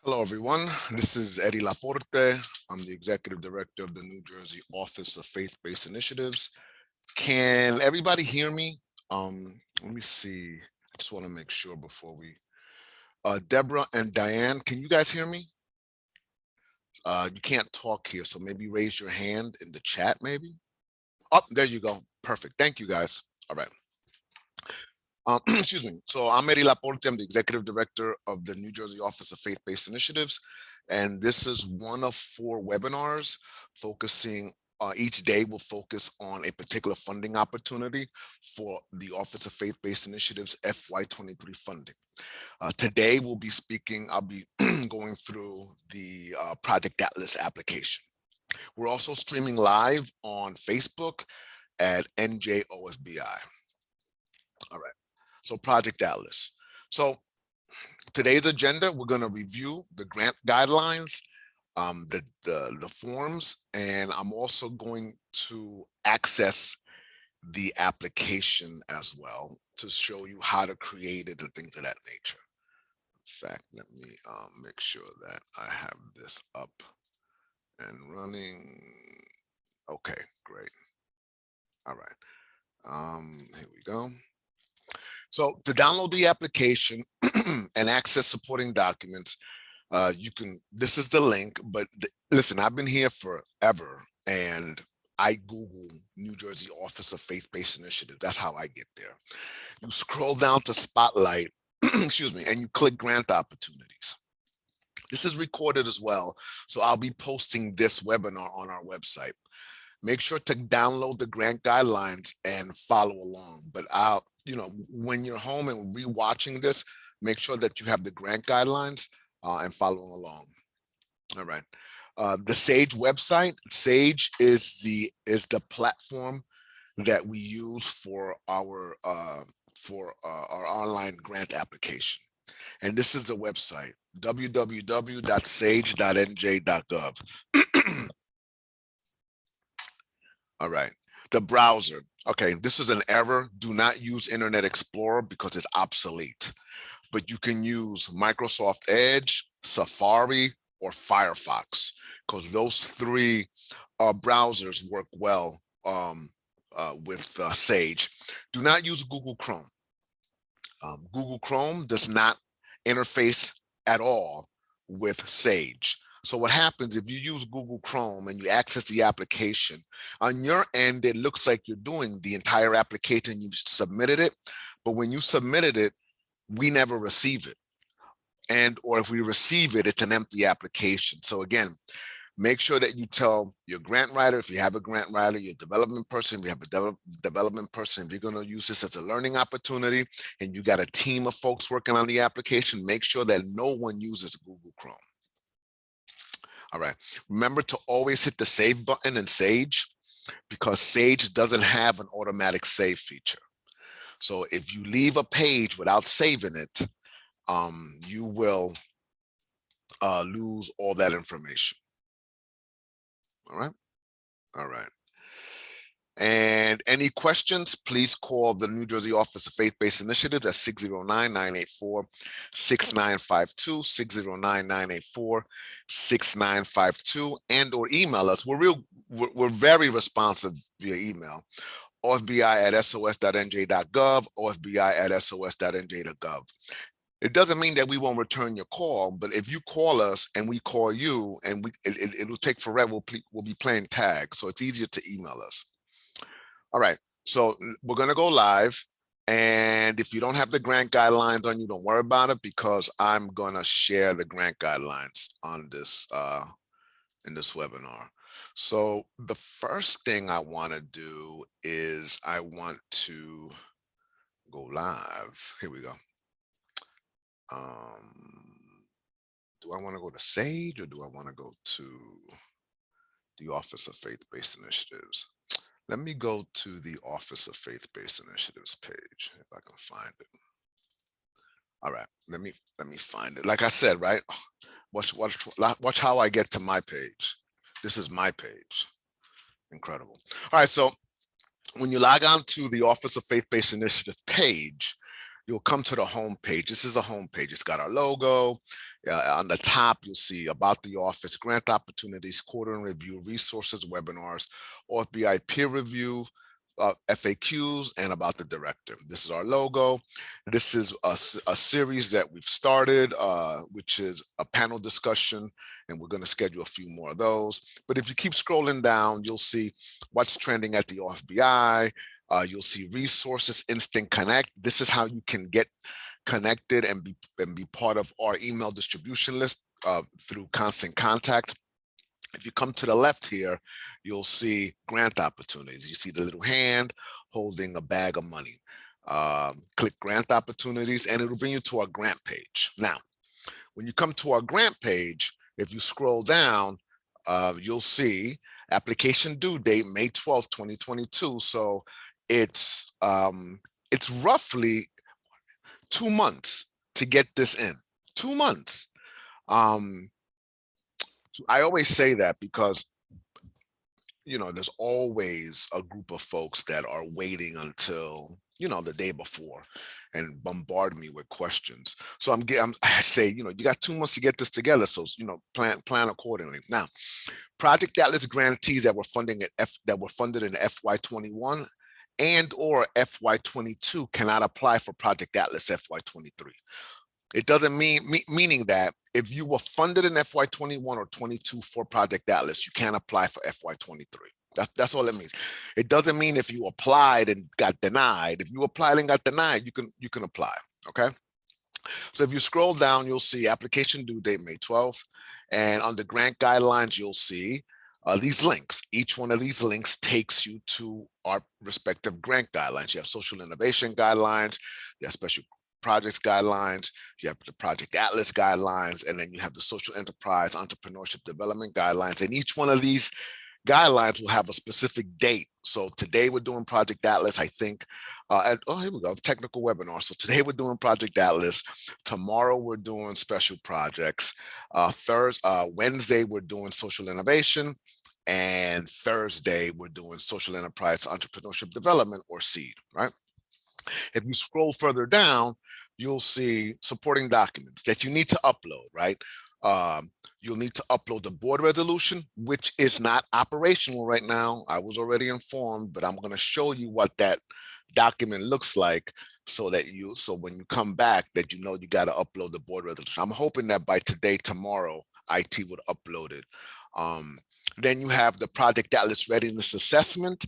Hello, everyone. This is Eddie Laporte. I'm the Executive Director of the New Jersey Office of Faith-Based Initiatives. Can everybody hear me? Let me see. I just want to make sure before we... Deborah and Diane, can you guys hear me? You can't talk here, so maybe raise your hand in the chat, maybe. Oh, there you go. Perfect. Thank you, guys. All right. Excuse me. So I'm Eddie Laporte. I'm the Executive Director of the New Jersey Office of Faith-Based Initiatives. And this is one of 4 webinars focusing, each day will focus on a particular funding opportunity for the Office of Faith-Based Initiatives FY23 funding. Today we'll be speaking, I'll be going through the Project Atlas application. We're also streaming live on Facebook at NJOFBI. All right. So Project Atlas. So today's agenda, we're going to review the grant guidelines, the forms, and I'm also going to access the application as well to show you how to create it and things of that nature. In fact, let me make sure that I have this up and running. Okay, great. All right. Here we go. So to download the application and access supporting documents, this is the link, but listen, I've been here forever and I Google New Jersey Office of Faith-Based Initiatives. That's how I get there. You scroll down to Spotlight, excuse me, and you click grant opportunities. This is recorded as well, so I'll be posting this webinar on our website. Make sure to download the grant guidelines and follow along. But when you're home and rewatching this, make sure that you have the grant guidelines and following along. All right. The SAGE website. SAGE is the platform that we use for our online grant application. And this is the website, www.sage.nj.gov. All right, the browser. Okay, this is an error. Do not use Internet Explorer because it's obsolete. But you can use Microsoft Edge, Safari, or Firefox, because those 3 browsers work well with Sage. Do not use Google Chrome. Google Chrome does not interface at all with Sage. So what happens if you use Google Chrome and you access the application, on your end, it looks like you're doing the entire application, you've submitted it, but when you submitted it, we never receive it. Or if we receive it, it's an empty application. So again, make sure that you tell your grant writer, if you have a grant writer, your development person, if you have a development person, if you're going to use this as a learning opportunity and you got a team of folks working on the application, make sure that no one uses Google Chrome. All right, remember to always hit the save button in Sage because Sage doesn't have an automatic save feature. So if you leave a page without saving it, you will lose all that information. All right. All right. And any questions, please call the New Jersey Office of Faith-Based Initiatives at 609-984-6952, 609-984-6952, and or email us. We're very responsive via email. ofbi@sos.nj.gov, ofbi@sos.nj.gov. It doesn't mean that we won't return your call, but if you call us and we call you, and it'll take forever, we'll be playing tag, so it's easier to email us. All right, so we're gonna go live, and if you don't have the grant guidelines on you, don't worry about it because I'm gonna share the grant guidelines on this in this webinar. So the first thing I want to do is I want to go live. Here we go. Do I want to go to Sage or do I want to go to the Office of Faith-Based Initiatives? Let me go to the Office of Faith-Based Initiatives page if I can find it. All right, let me find it. Like I said, right? Watch how I get to my page. This is my page. Incredible. All right, so when you log on to the Office of Faith-Based Initiatives page, you'll come to the home page. This is a home page. It's got our logo. On the top, you'll see about the office, grant opportunities, quarter in review, resources, webinars, OFBI peer review, FAQs, and about the director. This is our logo. This is a series that we've started, which is a panel discussion, and we're going to schedule a few more of those. But if you keep scrolling down, you'll see what's trending at the OFBI. You'll see resources, Instant Connect. This is how you can get connected and be part of our email distribution list through Constant Contact. If you come to the left here, you'll see grant opportunities. You see the little hand holding a bag of money. Click grant opportunities and it'll bring you to our grant page. Now, when you come to our grant page, if you scroll down, you'll see application due date, May 12th, 2022. So it's roughly 2 months to get this in. 2 months. I always say that because, you know, there's always a group of folks that are waiting until, you know, the day before and bombard me with questions. So I say, you know, you got 2 months to get this together. So, you know, plan accordingly. Now, Project Atlas grantees that were funded in FY21 and or FY22 cannot apply for Project Atlas FY23. It doesn't meaning that if you were funded in FY21 or 22 for Project Atlas, you can't apply for FY23. That's all it means. It doesn't mean if you applied and got denied. If you applied and got denied, you can apply. Okay. So if you scroll down, you'll see application due date May 12th, and under grant guidelines, you'll see these links. Each one of these links takes you to our respective grant guidelines. You have social innovation guidelines, you have special projects guidelines, you have the Project Atlas guidelines, and then you have the social enterprise entrepreneurship development guidelines. And each one of these guidelines will have a specific date. So today we're doing Project Atlas, I think, here we go, technical webinar. So today we're doing Project Atlas. Tomorrow we're doing special projects. Wednesday we're doing social innovation. And Thursday we're doing social enterprise entrepreneurship development, or SEED, right? If you scroll further down, you'll see supporting documents that you need to upload, right? You'll need to upload the board resolution, which is not operational right now. I was already informed, but I'm going to show you what that document looks like so when you come back that you know you got to upload the board resolution. I'm hoping that by today, tomorrow, IT would upload it. Then you have the Project Atlas Readiness Assessment,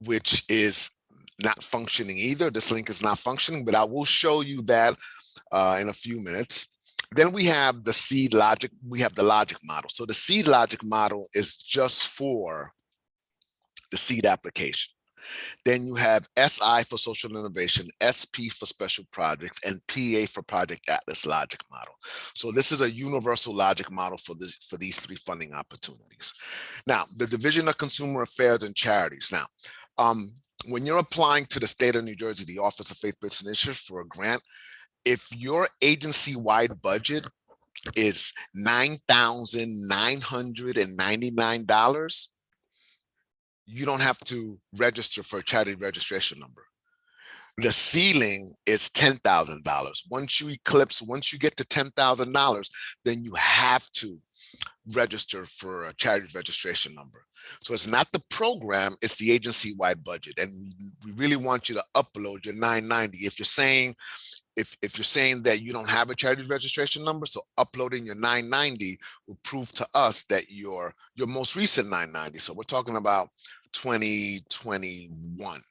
which is not functioning either. This link is not functioning, but I will show you that in a few minutes. Then we have the seed logic. We have the logic model. So the seed logic model is just for the seed application. Then you have SI for social innovation, SP for special projects, and PA for Project Atlas logic model. So this is a universal logic model for these 3 funding opportunities. Now, the Division of Consumer Affairs and Charities. Now, when you're applying to the state of New Jersey, the Office of Faith-Based Initiatives for a grant, if your agency-wide budget is $9,999, you don't have to register for a charity registration number. The ceiling is $10,000. Once you get to $10,000, then you have to register for a charity registration number. So it's not the program, it's the agency-wide budget. And we really want you to upload your 990. If you're saying that you don't have a charity registration number, so uploading your 990 will prove to us that your most recent 990. So we're talking about 2021.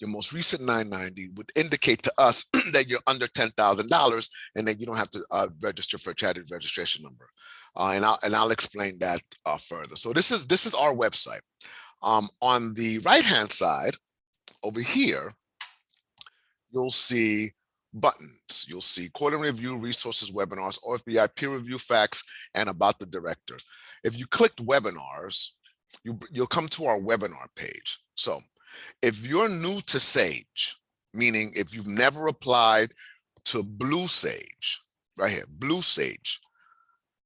Your most recent 990 would indicate to us that you're under $10,000 and that you don't have to register for a charity registration number. And I'll explain that further. So this is our website. On the right-hand side over here, you'll see buttons. You'll see quarterly review, resources, webinars, OFBI peer review, facts, and about the director. If you clicked webinars, you'll come to our webinar page. So if you're new to Sage, meaning if you've never applied to Blue Sage, right here, Blue Sage.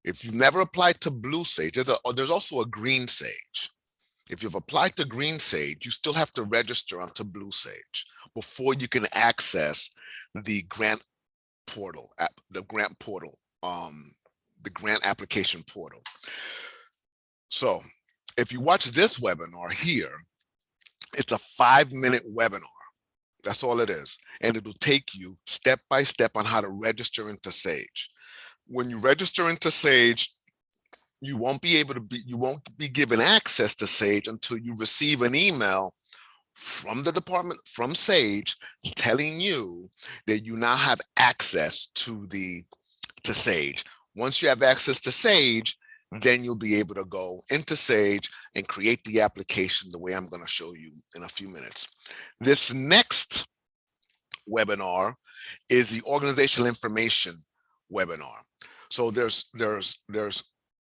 If you've never applied to Blue Sage, there's also a Green Sage. If you've applied to Green Sage, you still have to register onto Blue Sage before you can access the grant portal, the grant application portal. So if you watch this webinar here, it's a 5-minute webinar. That's all it is. And it'll take you step by step on how to register into Sage. When you register into Sage, you won't be given access to Sage until you receive an email from the department, from Sage, telling you that you now have access to Sage. Once you have access to Sage, then you'll be able to go into Sage and create the application the way I'm going to show you in a few minutes. This next webinar is the organizational information webinar. So there's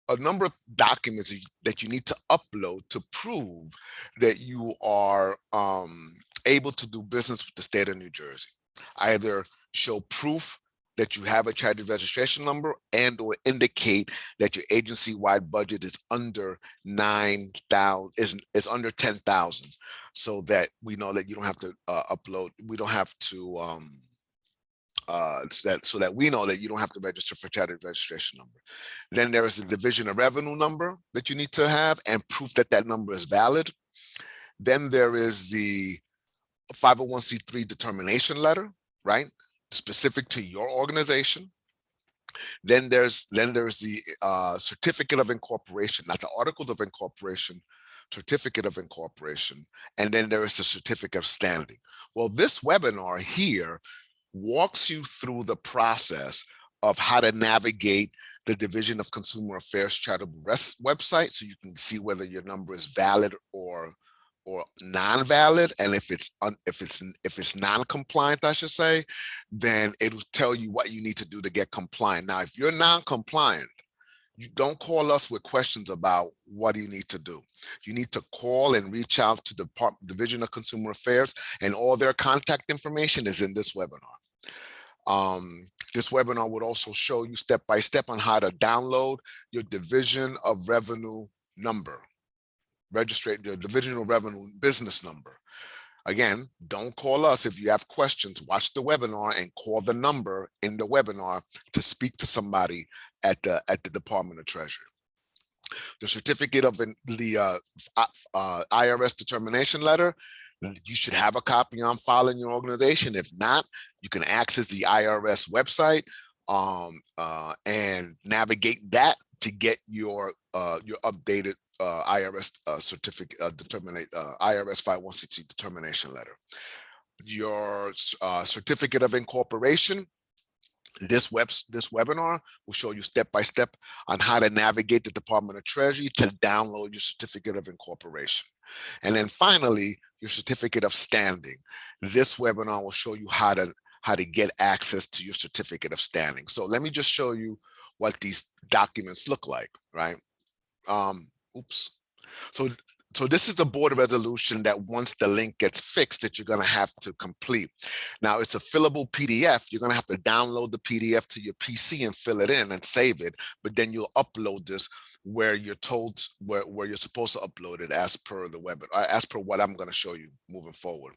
a number of documents that you need to upload to prove that you are able to do business with the state of New Jersey. Either show proof that you have a charity registration number and or indicate that your agency-wide budget is under 9,000, is under 10,000, so that we know that you don't have to upload, we don't have to so that we know that you don't have to register for charity registration number. Then there is a division of revenue number that you need to have and proof that that number is valid. Then there is the 501c3 determination letter, right? Specific to your organization. Then there's the certificate of incorporation, not the articles of incorporation, certificate of incorporation, and then there is the certificate of standing. Well, this webinar here walks you through the process of how to navigate the Division of Consumer Affairs charitable website, so you can see whether your number is valid or non-valid, and if it's non-compliant, I should say, then it'll tell you what you need to do to get compliant. Now, if you're non-compliant, you don't call us with questions about what you need to do. You need to call and reach out to the Division of Consumer Affairs, and all their contact information is in this webinar. This webinar would also show you step by step on how to download your Division of Revenue number. Register your divisional revenue business number. Again, don't call us if you have questions. Watch the webinar and call the number in the webinar to speak to somebody at the Department of Treasury. The certificate of the IRS determination letter, you should have a copy on file in your organization. If not, you can access the IRS website and navigate that to get your updated IRS certificate, IRS 501c3 determination letter. Your certificate of incorporation. This webinar will show you step by step on how to navigate the Department of Treasury to download your certificate of incorporation. And then finally, your certificate of standing. This webinar will show you how to get access to your certificate of standing. So let me just show you what these documents look like, right? Oops. So this is the board resolution that once the link gets fixed that you're going to have to complete. Now, it's a fillable PDF. You're going to have to download the PDF to your PC and fill it in and save it, but then you'll upload this where you're told where you're supposed to upload it as per the webinar, as per what I'm going to show you moving forward.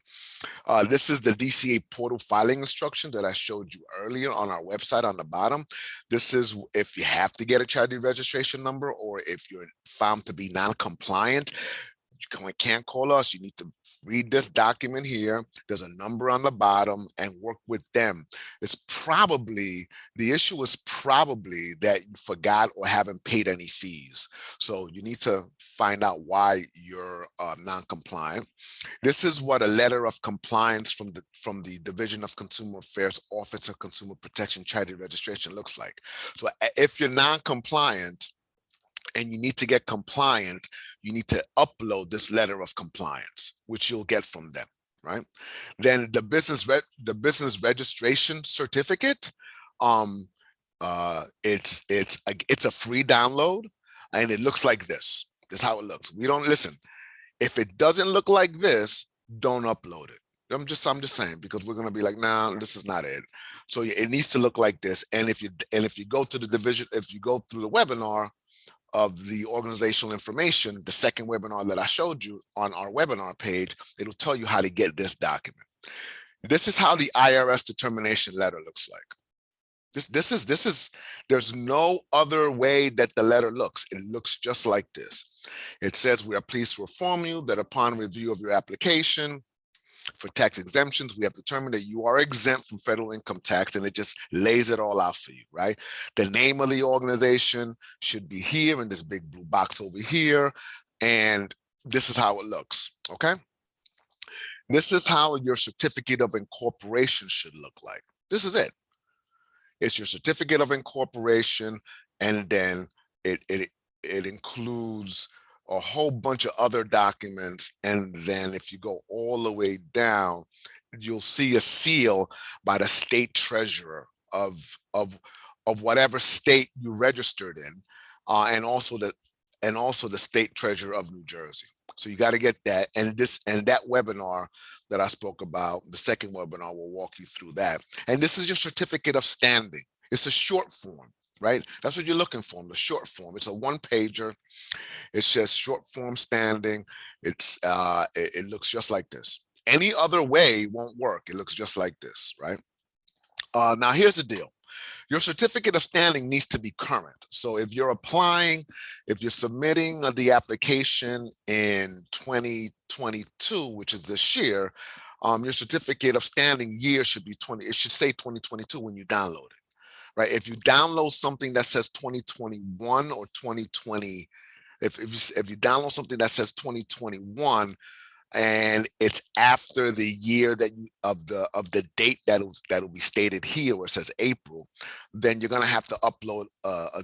This is the DCA portal filing instruction that I showed you earlier on our website on the bottom. This is if you have to get a charity registration number, or if you're found to be non-compliant. You can't call us. You need to read this document here. There's a number on the bottom and work with them. It's probably, the issue is probably that you forgot or haven't paid any fees. So you need to find out why you're non-compliant. This is what a letter of compliance from the Division of Consumer Affairs Office of Consumer Protection Charity Registration looks like. So if you're non-compliant, and you need to get compliant, you need to upload this letter of compliance, which you'll get from them, right? Then the business registration certificate, it's a free download, and it looks like this. This is how it looks. We don't listen. If it doesn't look like this, don't upload it. I'm just saying, because we're going to be like, nah, this is not it. So it needs to look like this. And if you go to the division, if you go through the webinar, of the organizational information, the second webinar that I showed you on our webinar page, it'll tell you how to get this document. This is how the IRS determination letter looks like. There's no other way that the letter looks. It looks just like this. It says, we are pleased to inform you that upon review of your application for tax exemptions, we have determined that you are exempt from federal income tax, and it just lays it all out for you, right? The name of the organization should be here in this big blue box over here, and this is how it looks, okay? This is how your certificate of incorporation should look like. This is it. It's your certificate of incorporation, and then it includes a whole bunch of other documents. And then if you go all the way down, you'll see a seal by the state treasurer of whatever state you registered in, and also the state treasurer of New Jersey. So you got to get that. And that webinar that I spoke about, the second webinar, will walk you through that. And this is your certificate of standing. It's a short form, right? That's what you're looking for, the short form. It's a one-pager. It says short form standing. It looks just like this. Any other way won't work. It looks just like this, right? Now here's the deal. Your certificate of standing needs to be current. So if you're submitting the application in 2022, which is this year, your certificate of standing year should be it should say 2022 when you download it, right? If you download something that says 2021 or 2020, if you download something that says 2021, and it's after the year of the date that'll be stated here, where it says April, then you're going to have to upload a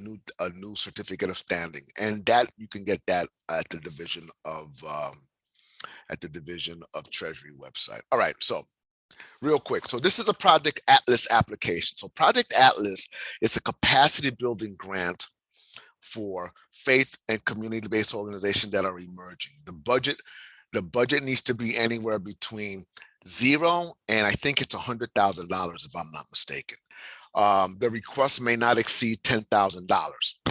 new certificate of standing, and that you can get that at the Division of Treasury website. All right, so real quick, so this is a Project Atlas application. So Project Atlas is a capacity building grant for faith and community-based organizations that are emerging. The budget needs to be anywhere between $0 and I think it's $100,000, if I'm not mistaken. The request may not exceed $10,000.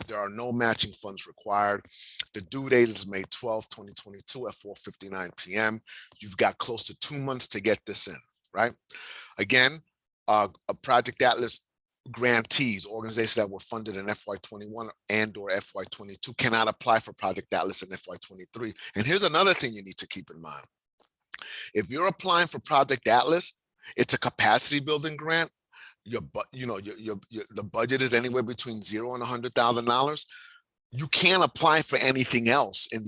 There are no matching funds required. The due date is May 12th, 2022 at 4:59 p.m. You've got close to 2 months to get this in, right? Again, a Project Atlas grantees, organizations that were funded in FY21 and or FY22, cannot apply for Project Atlas in FY23. And here's another thing you need to keep in mind. If you're applying for Project Atlas, it's a capacity building grant. The budget is anywhere between $0 and $100,000. You can't apply for anything else in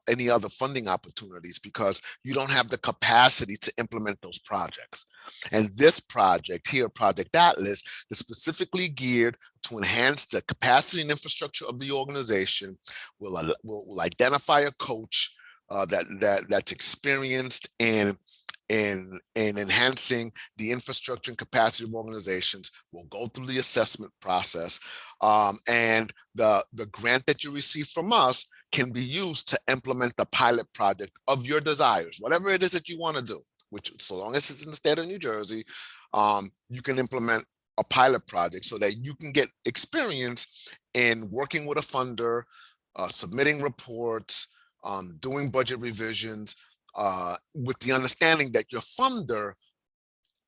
any other funding opportunities because you don't have the capacity to implement those projects. And this project here, Project Atlas, is specifically geared to enhance the capacity and infrastructure of the organization. Will identify a coach that's experienced in enhancing the infrastructure and capacity of organizations. We'll go through the assessment process, and the grant that you receive from us can be used to implement the pilot project of your desires, whatever it is that you want to do, which, so long as it's in the state of New Jersey, you can implement a pilot project so that you can get experience in working with a funder, submitting reports, doing budget revisions, with the understanding that your funder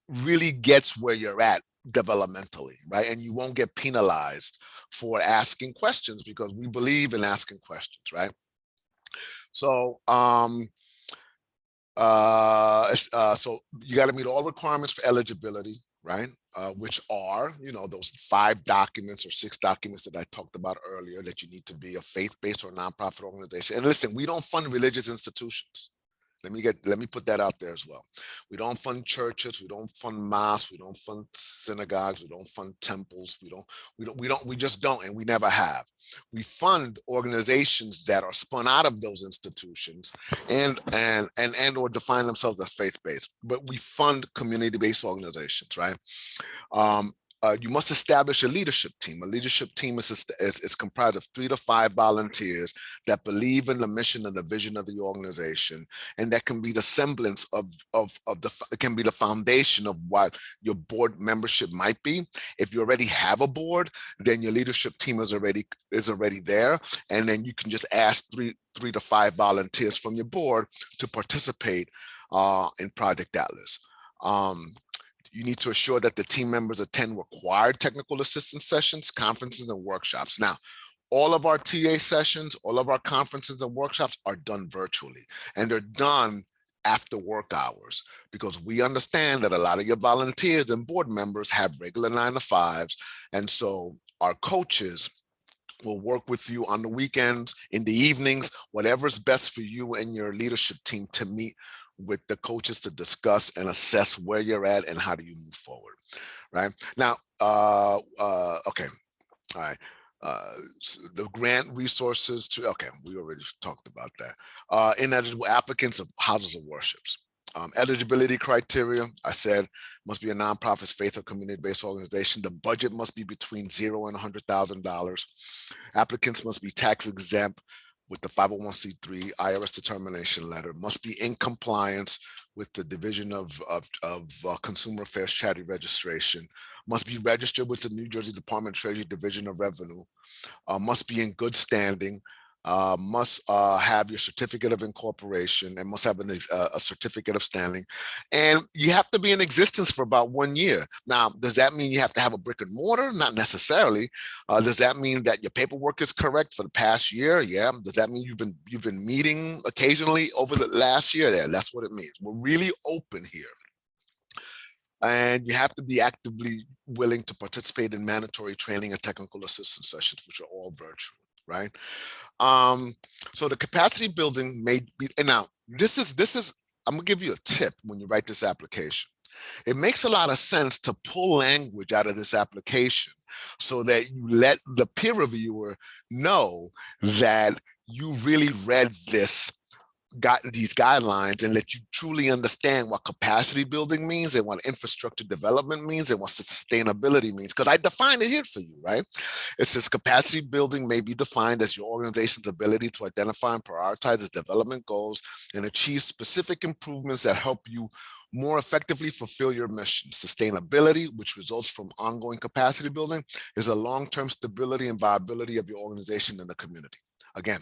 really gets where you're at developmentally, right? And you won't get penalized for asking questions, because we believe in asking questions, right? So, so you got to meet all requirements for eligibility, right? Which are, those 5 documents or 6 documents that I talked about earlier, that you need to be a faith-based or nonprofit organization. And listen, we don't fund religious institutions. Let me put that out there as well. We don't fund churches, we don't fund mosques, we don't fund synagogues, we don't fund temples, we just don't, and we never have. We fund organizations that are spun out of those institutions and or define themselves as faith-based, but we fund community-based organizations, right? you must establish a leadership team. A leadership team is comprised of 3 to 5 volunteers that believe in the mission and the vision of the organization, and that can be the semblance it can be the foundation of what your board membership might be. If you already have a board, then your leadership team is already there, and then you can just ask three to 5 volunteers from your board to participate in Project Atlas. You need to assure that the team members attend required technical assistance sessions, conferences, and workshops. Now, all of our TA sessions, all of our conferences and workshops are done virtually, and they're done after work hours, because we understand that a lot of your volunteers and board members have regular 9-to-5s. And so our coaches will work with you on the weekends, in the evenings, whatever's best for you and your leadership team to meet with the coaches to discuss and assess where you're at and how do you move forward, right? Now, okay, all right. So the grant resources okay, we already talked about that. Ineligible applicants of houses of worships. Eligibility criteria, I said, must be a nonprofit, faith, or community-based organization. The budget must be between $0 and $100,000. Applicants must be tax exempt with the 501c3 IRS determination letter, must be in compliance with the Division of Consumer Affairs Charity Registration, must be registered with the New Jersey Department of Treasury Division of Revenue, must be in good standing, must have your certificate of incorporation, and must have a certificate of standing. And you have to be in existence for about 1 year. Now, does that mean you have to have a brick and mortar? Not necessarily. Does that mean that your paperwork is correct for the past year? Yeah. Does that mean you've been meeting occasionally over the last year? Yeah, that's what it means. We're really open here. And you have to be actively willing to participate in mandatory training and technical assistance sessions, which are all virtual, right? So the capacity building may be, and now this is, I'm gonna give you a tip when you write this application. It makes a lot of sense to pull language out of this application so that you let the peer reviewer know that you really read these guidelines and that you truly understand what capacity building means and what infrastructure development means and what sustainability means. Because I defined it here for you, right? It says capacity building may be defined as your organization's ability to identify and prioritize its development goals and achieve specific improvements that help you more effectively fulfill your mission. Sustainability, which results from ongoing capacity building, is a long-term stability and viability of your organization and the community. Again,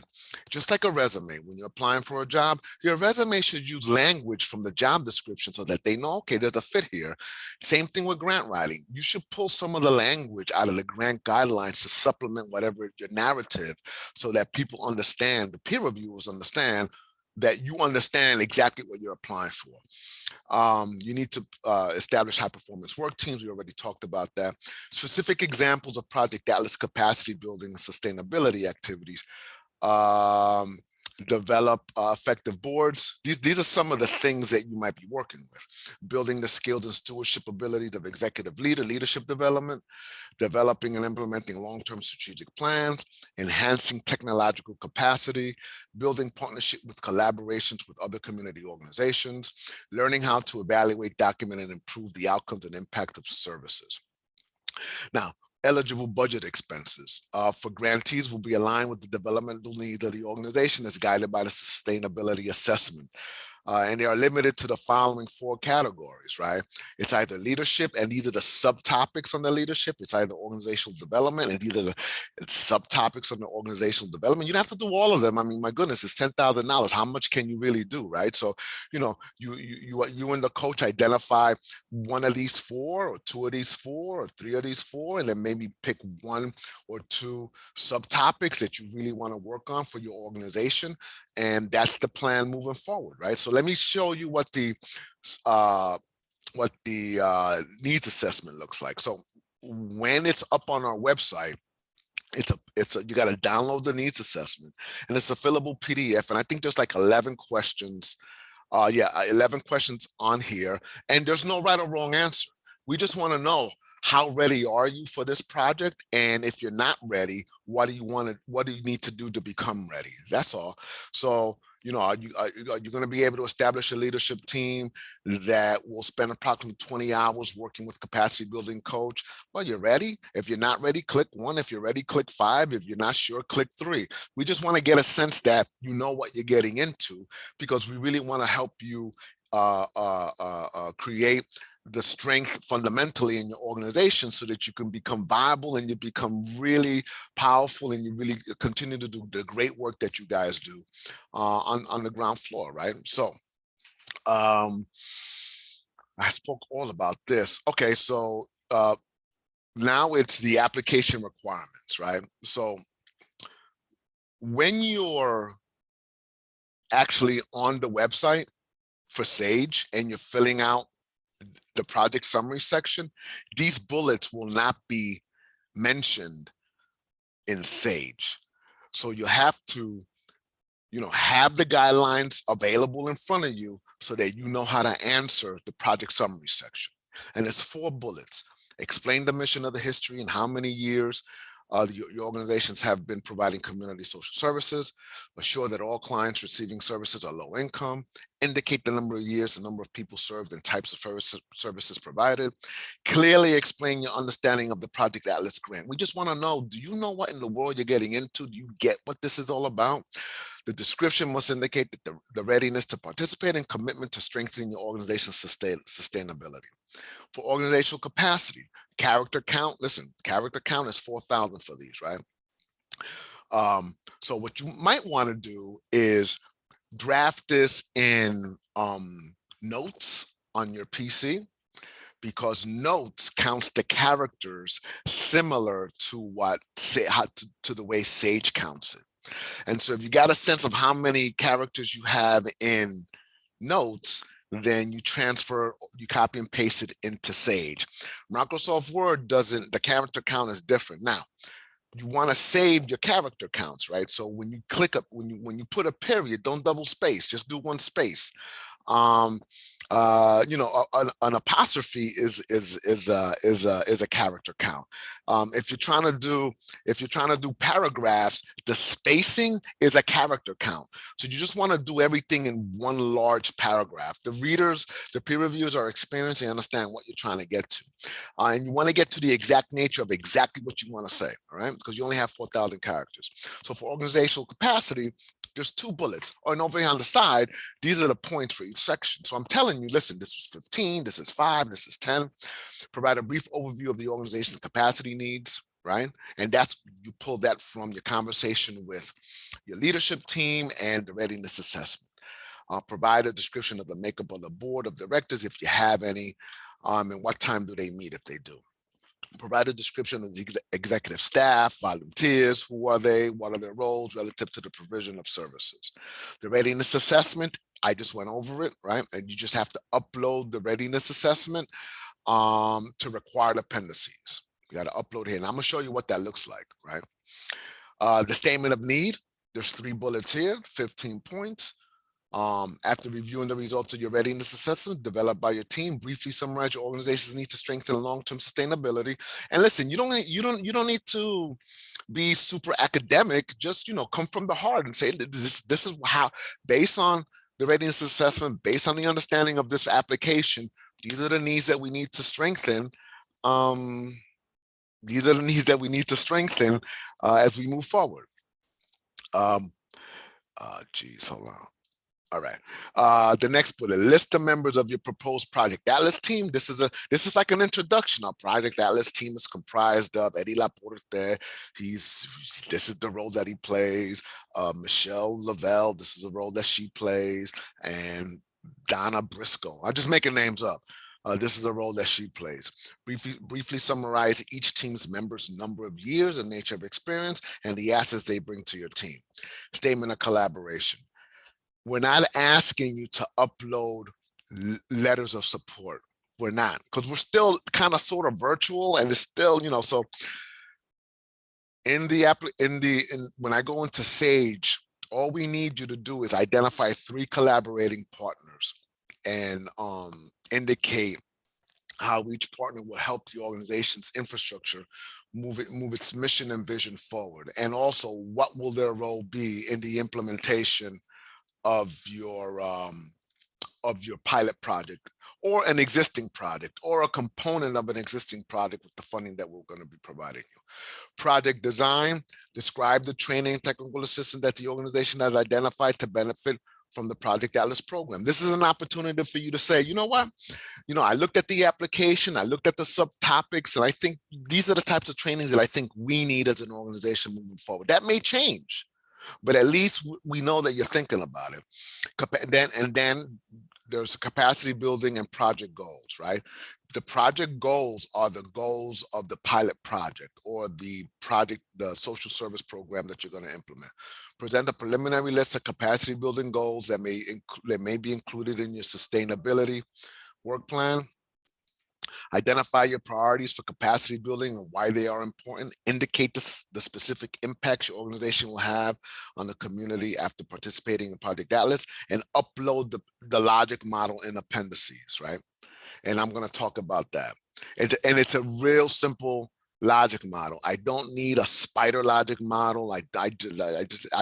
just like a resume, when you're applying for a job, your resume should use language from the job description so that they know, okay, there's a fit here. Same thing with grant writing. You should pull some of the language out of the grant guidelines to supplement whatever your narrative so that people understand, the peer reviewers understand that you understand exactly what you're applying for. You need to establish high performance work teams. We already talked about that. Specific examples of Project Atlas capacity building and sustainability activities. Develop effective boards. These are some of the things that you might be working with. Building the skills and stewardship abilities of executive leadership development, developing and implementing long-term strategic plans, enhancing technological capacity, building partnership with collaborations with other community organizations, learning how to evaluate, document, and improve the outcomes and impact of services. Now, eligible budget expenses for grantees will be aligned with the developmental needs of the organization as guided by the sustainability assessment. And they are limited to the following 4 categories, right? It's either leadership, and these are the subtopics on the leadership. It's either organizational development, and these are the subtopics on the organizational development. You don't have to do all of them. I mean, my goodness, it's $10,000. How much can you really do, right? So, you know, you and the coach identify one of these 4, or 2 of these 4, or 3 of these 4, and then maybe pick 1 or 2 subtopics that you really want to work on for your organization. And that's the plan moving forward, right? So let me show you what the needs assessment looks like. So when it's up on our website, you got to download the needs assessment, and it's a fillable PDF. And I think there's like 11 questions. 11 questions on here, and there's no right or wrong answer. We just want to know, how ready are you for this project? And if you're not ready, what do you need to do to become ready? That's all. So You know, are you going to be able to establish a leadership team that will spend approximately 20 hours working with capacity building coach? Well, you're ready. If you're not ready, click 1. If you're ready, click 5. If you're not sure, click 3. We just want to get a sense that you know what you're getting into, because we really want to help you create the strength fundamentally in your organization so that you can become viable and you become really powerful and you really continue to do the great work that you guys do on the ground floor, right? So I spoke all about this. Okay, so now it's the application requirements, right? So when you're actually on the website for Sage and you're filling out the project summary section, these bullets will not be mentioned in Sage. So you have to, have the guidelines available in front of you so that you know how to answer the project summary section. And it's 4 bullets. Explain the mission of the history and how many years your organizations have been providing community social services. Assure that all clients receiving services are low income. Indicate the number of years, the number of people served, and types of services provided. Clearly explain your understanding of the Project Atlas grant. We just want to know, do you know what in the world you're getting into? Do you get what this is all about? The description must indicate that the readiness to participate and commitment to strengthening your organization's sustainability. For organizational capacity, character count, listen, character count is 4,000 for these, right? So what you might want to do is draft this in notes on your PC, because notes counts the characters similar to what to the way Sage counts it. And so if you got a sense of how many characters you have in notes, then you copy and paste it into Sage. Microsoft Word doesn't, the character count is different. Now, you want to save your character counts, right? So when you click up, when you put a period, don't double space, just do 1 space. An apostrophe is a character count. If you're trying to do paragraphs, the spacing is a character count. So you just want to do everything in 1 large paragraph. The peer reviewers are experienced and understand what you're trying to get to, and you want to get to the exact nature of exactly what you want to say, all right? Because you only have 4,000 characters. So for organizational capacity, there's 2 bullets. And over here on the side, these are the points for each section. So I'm telling you, listen, this is 15, this is 5, this is 10. Provide a brief overview of the organization's capacity needs, right? And you pull that from your conversation with your leadership team and the readiness assessment. Provide a description of the makeup of the board of directors, if you have any, and what time do they meet if they do. Provide a description of the executive staff, volunteers, who are they, what are their roles relative to the provision of services. The readiness assessment, I just went over it, right? And you just have to upload the readiness assessment to required appendices. You got to upload here, and I'm gonna show you what that looks like, right? The statement of need, there's 3 bullets here, 15 points. After reviewing the results of your readiness assessment developed by your team, briefly summarize your organization's need to strengthen long-term sustainability. And listen, you don't need to be super academic. Just come from the heart and say this is how, based on the readiness assessment, based on the understanding of this application, these are the needs that we need to strengthen. These are the needs that we need to strengthen as we move forward. Geez, hold on. All right. The next bullet: list the members of your proposed Project Atlas team. This is like an introduction. Our Project Atlas team is comprised of Eddie Laporte. This is the role that he plays. Michelle Lavelle, this is the role that she plays, and Donna Briscoe. I'm just making names up. This is the role that she plays. Briefly summarize each team's members' number of years and nature of experience and the assets they bring to your team. Statement of collaboration. We're not asking you to upload letters of support. We're not, because we're still kind of sort of virtual, and it's still, so when I go into Sage, all we need you to do is identify 3 collaborating partners and indicate how each partner will help the organization's infrastructure move its mission and vision forward, and also what will their role be in the implementation of your pilot project or an existing project or a component of an existing project with the funding that we're going to be providing you. Project design, describe the training and technical assistance that the organization has identified to benefit from the Project Atlas program. This is an opportunity for you to say, you know what, I looked at the application, I looked at the subtopics, and I think these are the types of trainings that I think we need as an organization moving forward. That may change, but at least we know that you're thinking about it. And then there's capacity building and project goals, right? The project goals are the goals of the pilot project or the social service program that you're going to implement. Present a preliminary list of capacity building goals that may be included in your sustainability work plan. Identify your priorities for capacity building and why they are important. Indicate the specific impacts your organization will have on the community after participating in Project Atlas, and upload the logic model in appendices, right? And I'm going to talk about that. And it's a real simple logic model. I don't need a spider logic model. I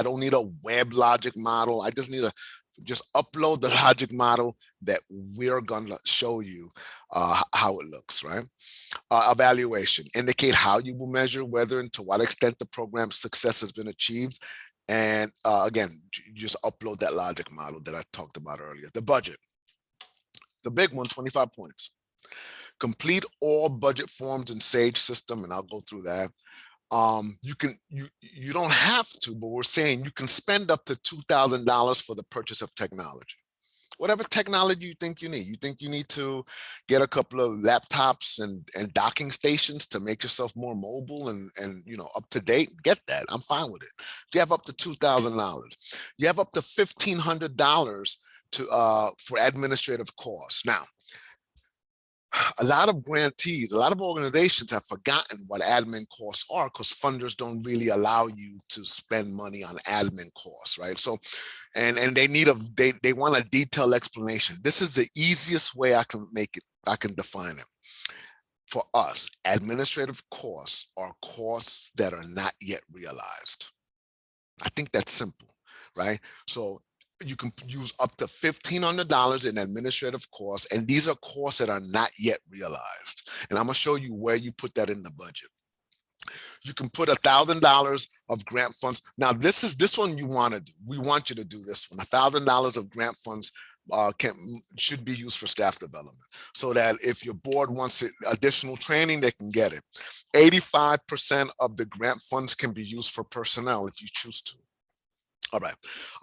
don't need a web logic model. I just need to just upload the logic model that we're going to show you how it looks, right? Evaluation, indicate how you will measure whether and to what extent the program's success has been achieved. And again, just upload that logic model that I talked about earlier. The budget, the big one, 25 points. Complete all budget forms in Sage system, and I'll go through that. You don't have to, but we're saying you can spend up to $2,000 for the purchase of technology. Whatever technology you think you need. You think you need to get a couple of laptops and docking stations to make yourself more mobile and up to date, get that. I'm fine with it. You have up to $2,000. You have up to $1,500 for administrative costs. Now, a lot of grantees, a lot of organizations have forgotten what admin costs are because funders don't really allow you to spend money on admin costs, right? So, and they need they want a detailed explanation. This is the easiest way I can define it. For us, administrative costs are costs that are not yet realized. I think that's simple, right? So you can use up to $1,500 in administrative costs, and these are costs that are not yet realized. And I'm going to show you where you put that in the budget. You can put $1,000 of grant funds. Now, this one you want to do. We want you to do this one. $1,000 of grant funds should be used for staff development, so that if your board wants additional training, they can get it. 85% of the grant funds can be used for personnel if you choose to. All right,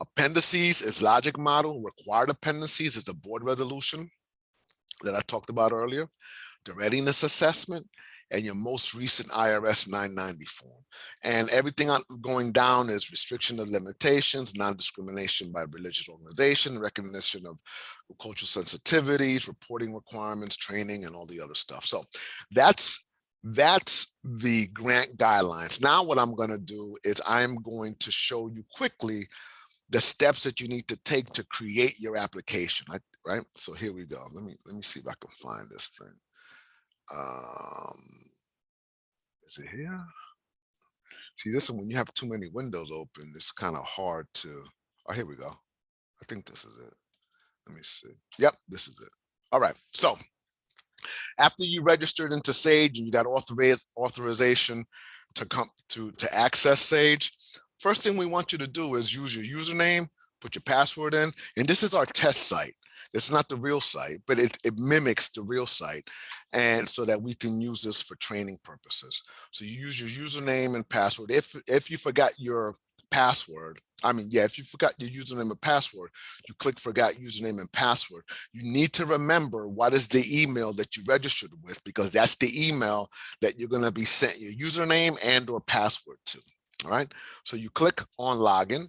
appendices is logic model. Required appendices is the board resolution that I talked about earlier, the readiness assessment, and your most recent IRS 990 form. And everything going down is restriction of limitations, non-discrimination by religious organization, recognition of cultural sensitivities, reporting requirements, training, and all the other stuff. So that's the grant guidelines. Now what I'm going to do is I'm going to show you quickly the steps that you need to take to create your application, right? So here we go. Let me see if I can find this thing. Is it here? See, this one, when you have too many windows open, it's kind of hard to, oh, here we go. I think this is it. Let me see. Yep, this is it. All right, so after you registered into Sage and you got authorization to come to access Sage, first thing we want you to do is use your username, put your password in, and this is our test site. It's not the real site, but it mimics the real site, and so that we can use this for training purposes. So you use your username and password. If you forgot your password, if you forgot your username and password, you click forgot username and password. You need to remember what is the email that you registered with, because that's the email that you're going to be sent your username and or password to. All right, so you click on login.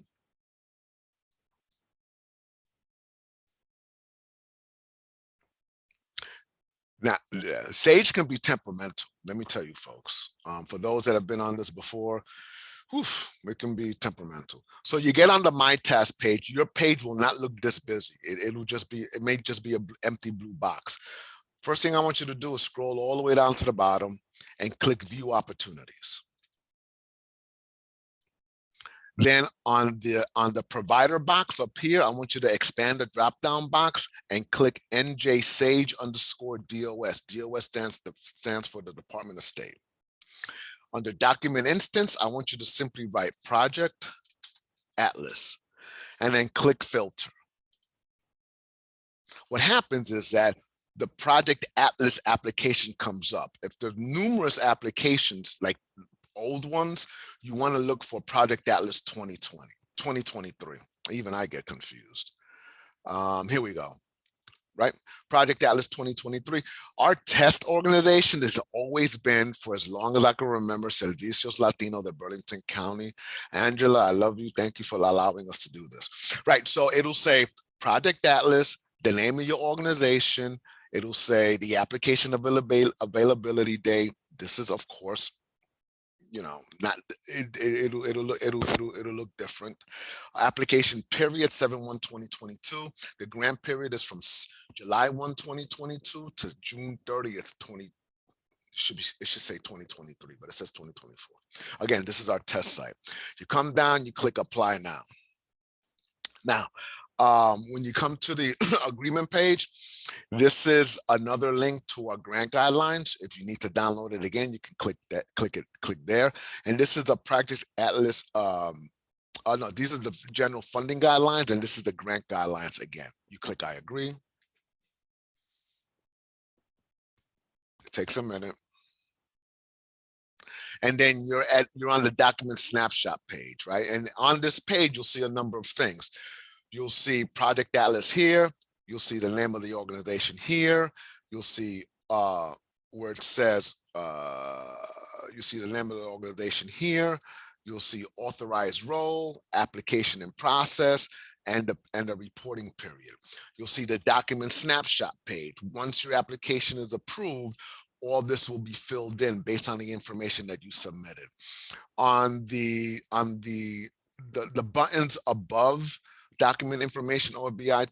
Now, Sage can be temperamental. Let me tell you, folks. For those that have been on this before, it can be temperamental. So you get on the My Task page. Your page will not look this busy. It may just be an empty blue box. First thing I want you to do is scroll all the way down to the bottom and click View Opportunities. Then on the provider box up here, I want you to expand the drop-down box and click NJ Sage _DOS. DOS stands for the Department of State. Under document instance, I want you to simply write Project Atlas and then click filter. What happens is that the Project Atlas application comes up. If there's numerous applications, like old ones, you want to look for Project Atlas 2020, 2023. Even I get confused. Here we go. Right? Project Atlas 2023. Our test organization has always been, for as long as I can remember, Servicios Latino de Burlington County. Angela, I love you. Thank you for allowing us to do this. Right. So it'll say Project Atlas, the name of your organization. It'll say the application availability date. This is, of course, not it'll look different. Application period 7/1/2022. The grant period is from July 1, 2022 to June 30th, it should say 2023, but it says 2024. Again, this is our test site. You come down, you click apply now. Now, when you come to the agreement page, this is another link to our grant guidelines. If you need to download it again, you can click there. And this is a Project Atlas. No, these are the general funding guidelines, and this is the grant guidelines again. You click I agree. It takes a minute. And then you're on the document snapshot page, right? And on this page, you'll see a number of things. You'll see Project Atlas here. You'll see the name of the organization here. You'll see where it says, you see the name of the organization here. You'll see authorized role, application in process, and the reporting period. You'll see the document snapshot page. Once your application is approved, all this will be filled in based on the information that you submitted. On the buttons above document information OFBI,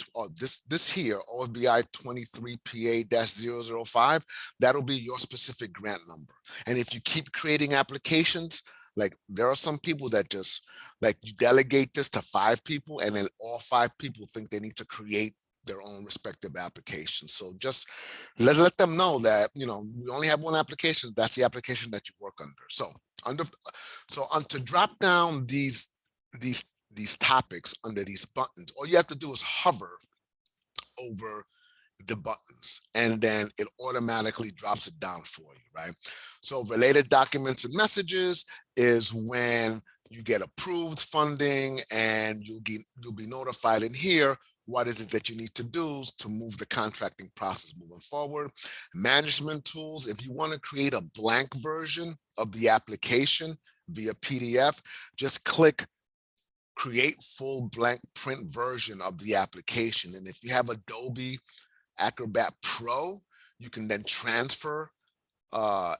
this here, OFBI 23PA-005, that'll be your specific grant number. And if you keep creating applications, like there are some people that just, like, you delegate this to 5 people and then all 5 people think they need to create their own respective applications. So just let them know that, we only have one application. That's the application that you work under. So to drop down these topics under these buttons, all you have to do is hover over the buttons and then it automatically drops it down for you, right? So related documents and messages is when you get approved funding, and you'll be notified in here what is it that you need to do to move the contracting process moving forward. Management tools, if you want to create a blank version of the application via PDF, just click create full blank print version of the application. And if you have Adobe Acrobat Pro, you can then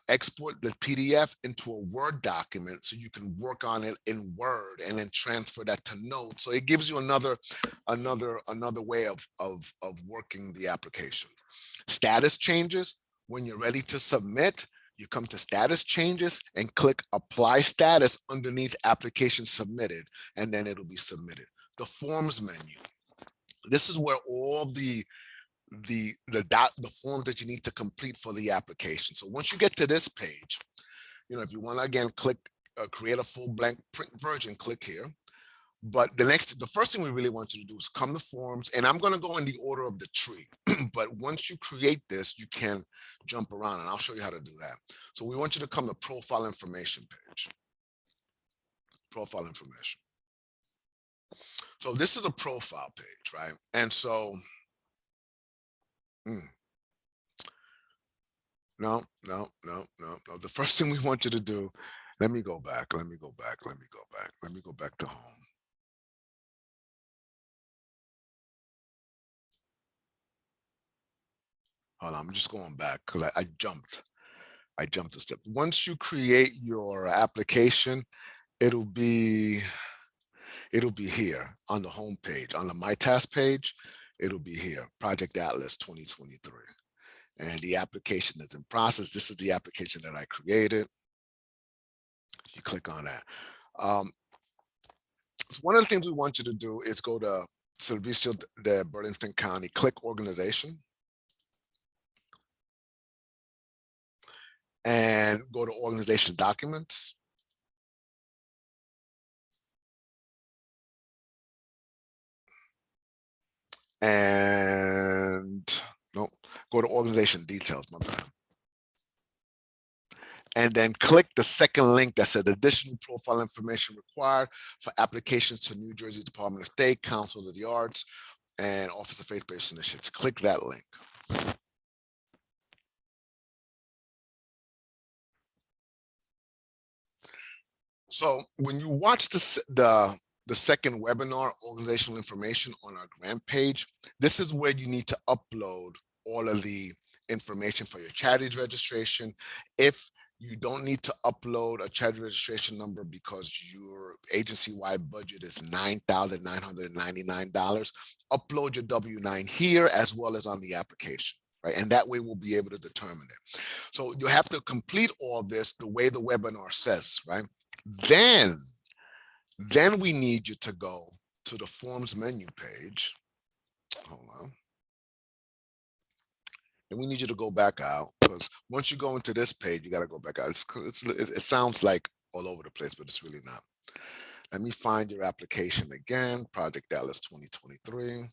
export the PDF into a Word document so you can work on it in Word and then transfer that to Notes. So it gives you another way of working the application. Status changes, when you're ready to submit, you come to status changes and click apply status underneath application submitted, and then it'll be submitted. The forms menu, this is where all the forms that you need to complete for the application. So once you get to this page, if you want to again click create a full blank print version, click here. But the first thing we really want you to do is come to forms, and I'm going to go in the order of the tree. But once you create this, you can jump around, and I'll show you how to do that. So we want you to come to profile information page. Profile information. So this is a profile page, right? And so no. The first thing we want you to do, let me go back to home. Hold on, I'm just going back because I jumped a step. Once you create your application, it'll be here on the home page. On the My Task page, it'll be here, Project Atlas 2023. And the application is in process. This is the application that I created. You click on that. So one of the things we want you to do is go to Servicio de Burlington County, click organization, and go to organization documents. And no, go to organization details, my bad. And then click the second link that said additional profile information required for applications to New Jersey Department of State, Council of the Arts, and Office of Faith-Based Initiatives. Click that link. So when you watch the second webinar, organizational information on our grant page, this is where you need to upload all of the information for your charities registration. If you don't need to upload a charity registration number because your agency-wide budget is $9,999, upload your W-9 here as well as on the application, right? And that way we'll be able to determine it. So you have to complete all this the way the webinar says, right? Then we need you to go to the forms menu page. Hold on. And we need you to go back out, because once you go into this page, you got to go back out. It sounds like all over the place, but it's really not. Let me find your application again. Project Dallas 2023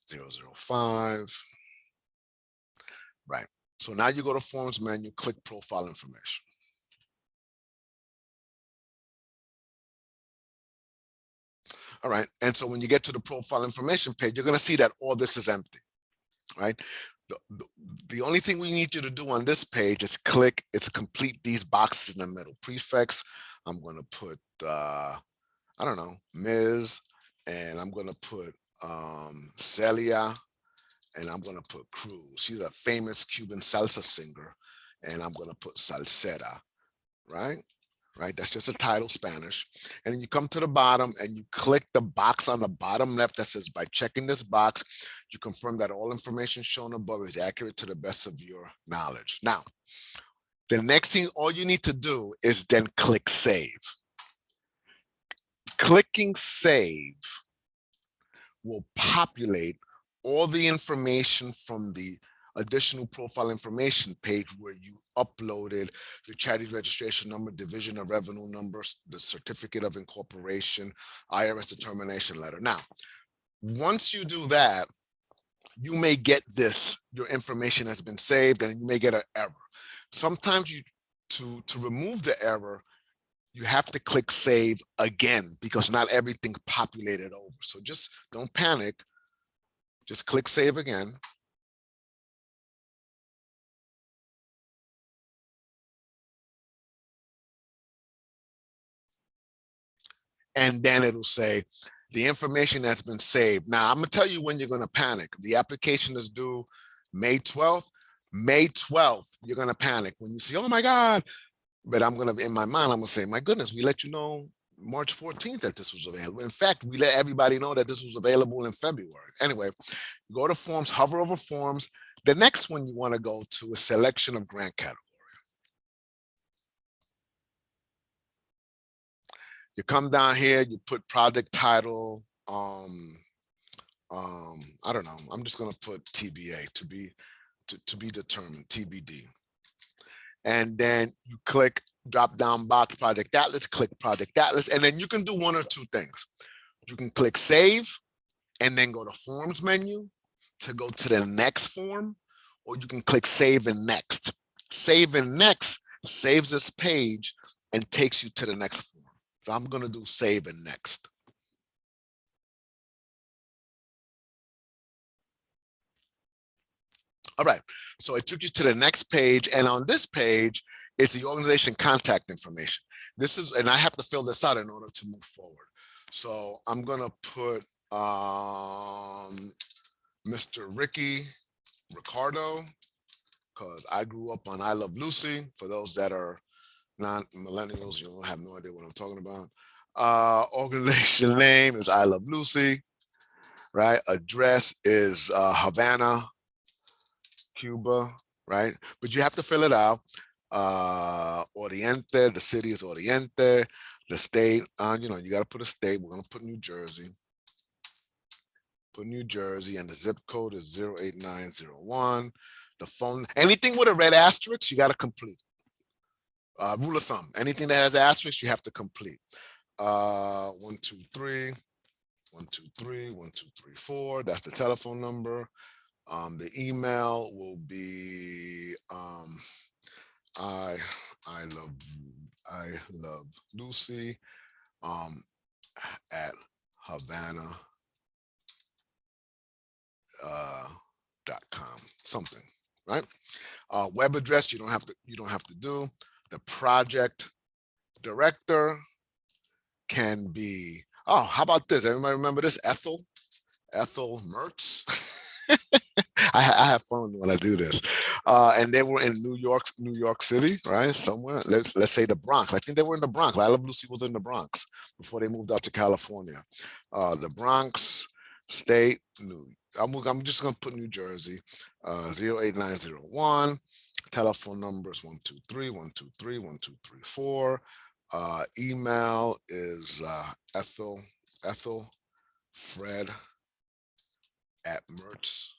005. Right. So now you go to forms menu, click profile information. All right. And so when you get to the profile information page, you're going to see that all this is empty, right? The only thing we need you to do on this page is click, it's complete these boxes in the middle. Prefix, I'm going to put, I don't know, Ms. And I'm going to put Celia, and I'm going to put Cruz. She's a famous Cuban salsa singer, and I'm going to put Salsera, right? Right, that's just a title, Spanish. And then you come to the bottom and you click the box on the bottom left that says, by checking this box, you confirm that all information shown above is accurate to the best of your knowledge. Now, the next thing, all you need to do is then click save. Clicking save will populate all the information from the additional profile information page where you uploaded your charity registration number, division of revenue numbers, the certificate of incorporation, IRS determination letter. Now, once you do that, you may get this, your information has been saved, and you may get an error. Sometimes to remove the error, you have to click save again, because not everything populated over. So just don't panic, just click save again. And then it'll say the information that's been saved. Now, I'm going to tell you when you're going to panic. The application is due May 12th. May 12th, you're going to panic when you see, oh my God. But I'm going to, in my mind, I'm going to say, my goodness, we let you know March 14th that this was available. In fact, we let everybody know that this was available in February. Anyway, go to forms, hover over forms. The next one you want to go to is selection of grant category. You come down here, you put project title. I don't know. I'm just going to put TBA, to be determined, TBD. And then you click drop down box, Project Atlas, click Project Atlas, and then you can do one or two things. You can click save and then go to forms menu to go to the next form, or you can click save and next. Save and next saves this page and takes you to the next form. So I'm going to do save and next. All right, so it took you to the next page, and on this page, it's the organization contact information. This is, and I have to fill this out in order to move forward. So I'm gonna put Mr. Ricardo, because I grew up on I Love Lucy. For those that are not millennials, you'll have no idea what I'm talking about. Organization name is I Love Lucy, right? Address is Havana, Cuba, right? But you have to fill it out. Oriente, the city is Oriente. The state, you got to put a state. We're going to put New Jersey. Put New Jersey, and the zip code is 08901. The phone, anything with a red asterisk, you got to complete. Rule of thumb, anything that has asterisk, you have to complete. 123, 123, 1234. That's the telephone number. The email will be I love Lucy at Havana.com, something, right? Web address you don't have to do. The project director can be, oh, how about this? Everybody remember this? Ethel Mertz. I have fun when I do this. And they were in New York City, right? Somewhere. Let's say the Bronx. I think they were in the Bronx. I Love Lucy was in the Bronx before they moved out to California. The Bronx, state, I'm just gonna put New Jersey, 08901. Telephone numbers 123-123-1234. Email is Ethel Fred at Mertz.com.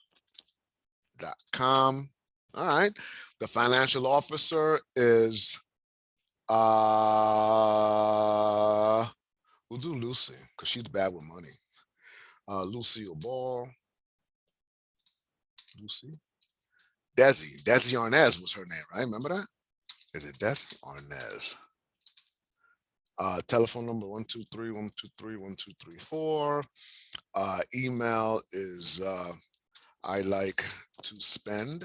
All right. The financial officer is we'll do Lucy because she's bad with money. Lucille Ball. Lucy. Desi Arnaz was her name, right? Remember that? Is it Desi Arnaz? Telephone number 123-123-1234. Email is I like to spend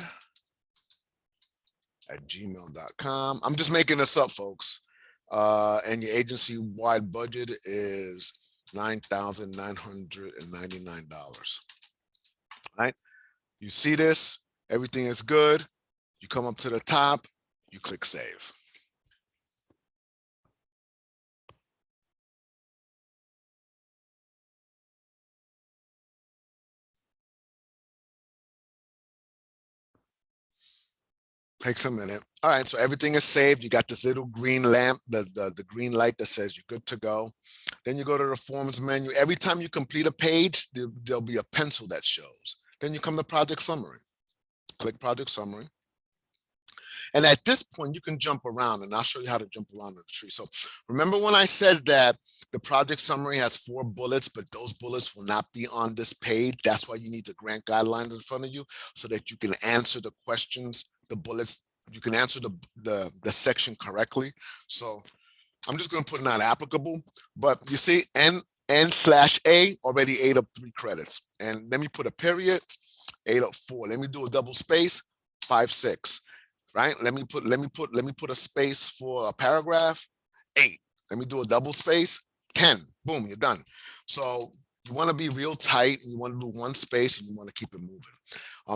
at gmail.com. I'm just making this up, folks. And your agency-wide budget is $9,999. Right? You see this, everything is good. You come up to the top, you click save. Takes a minute. All right, so everything is saved. You got this little green lamp, the green light that says you're good to go. Then you go to the forms menu. Every time you complete a page, there'll be a pencil that shows. Then you come to project summary. Click project summary. And at this point, you can jump around, and I'll show you how to jump around in the tree. So remember when I said that the project summary has 4 bullets, but those bullets will not be on this page? That's why you need the grant guidelines in front of you so that you can answer the questions, the bullets, you can answer the section correctly. So I'm just going to put not applicable, but you see N/A already ate up 3 credits. And let me put a period, ate up 4. Let me do a double space, 5, 6. Right? Let me put a space for a paragraph, 8. Let me do a double space, 10. Boom, you're done. So you want to be real tight, and you want to do 1 space, and you want to keep it moving.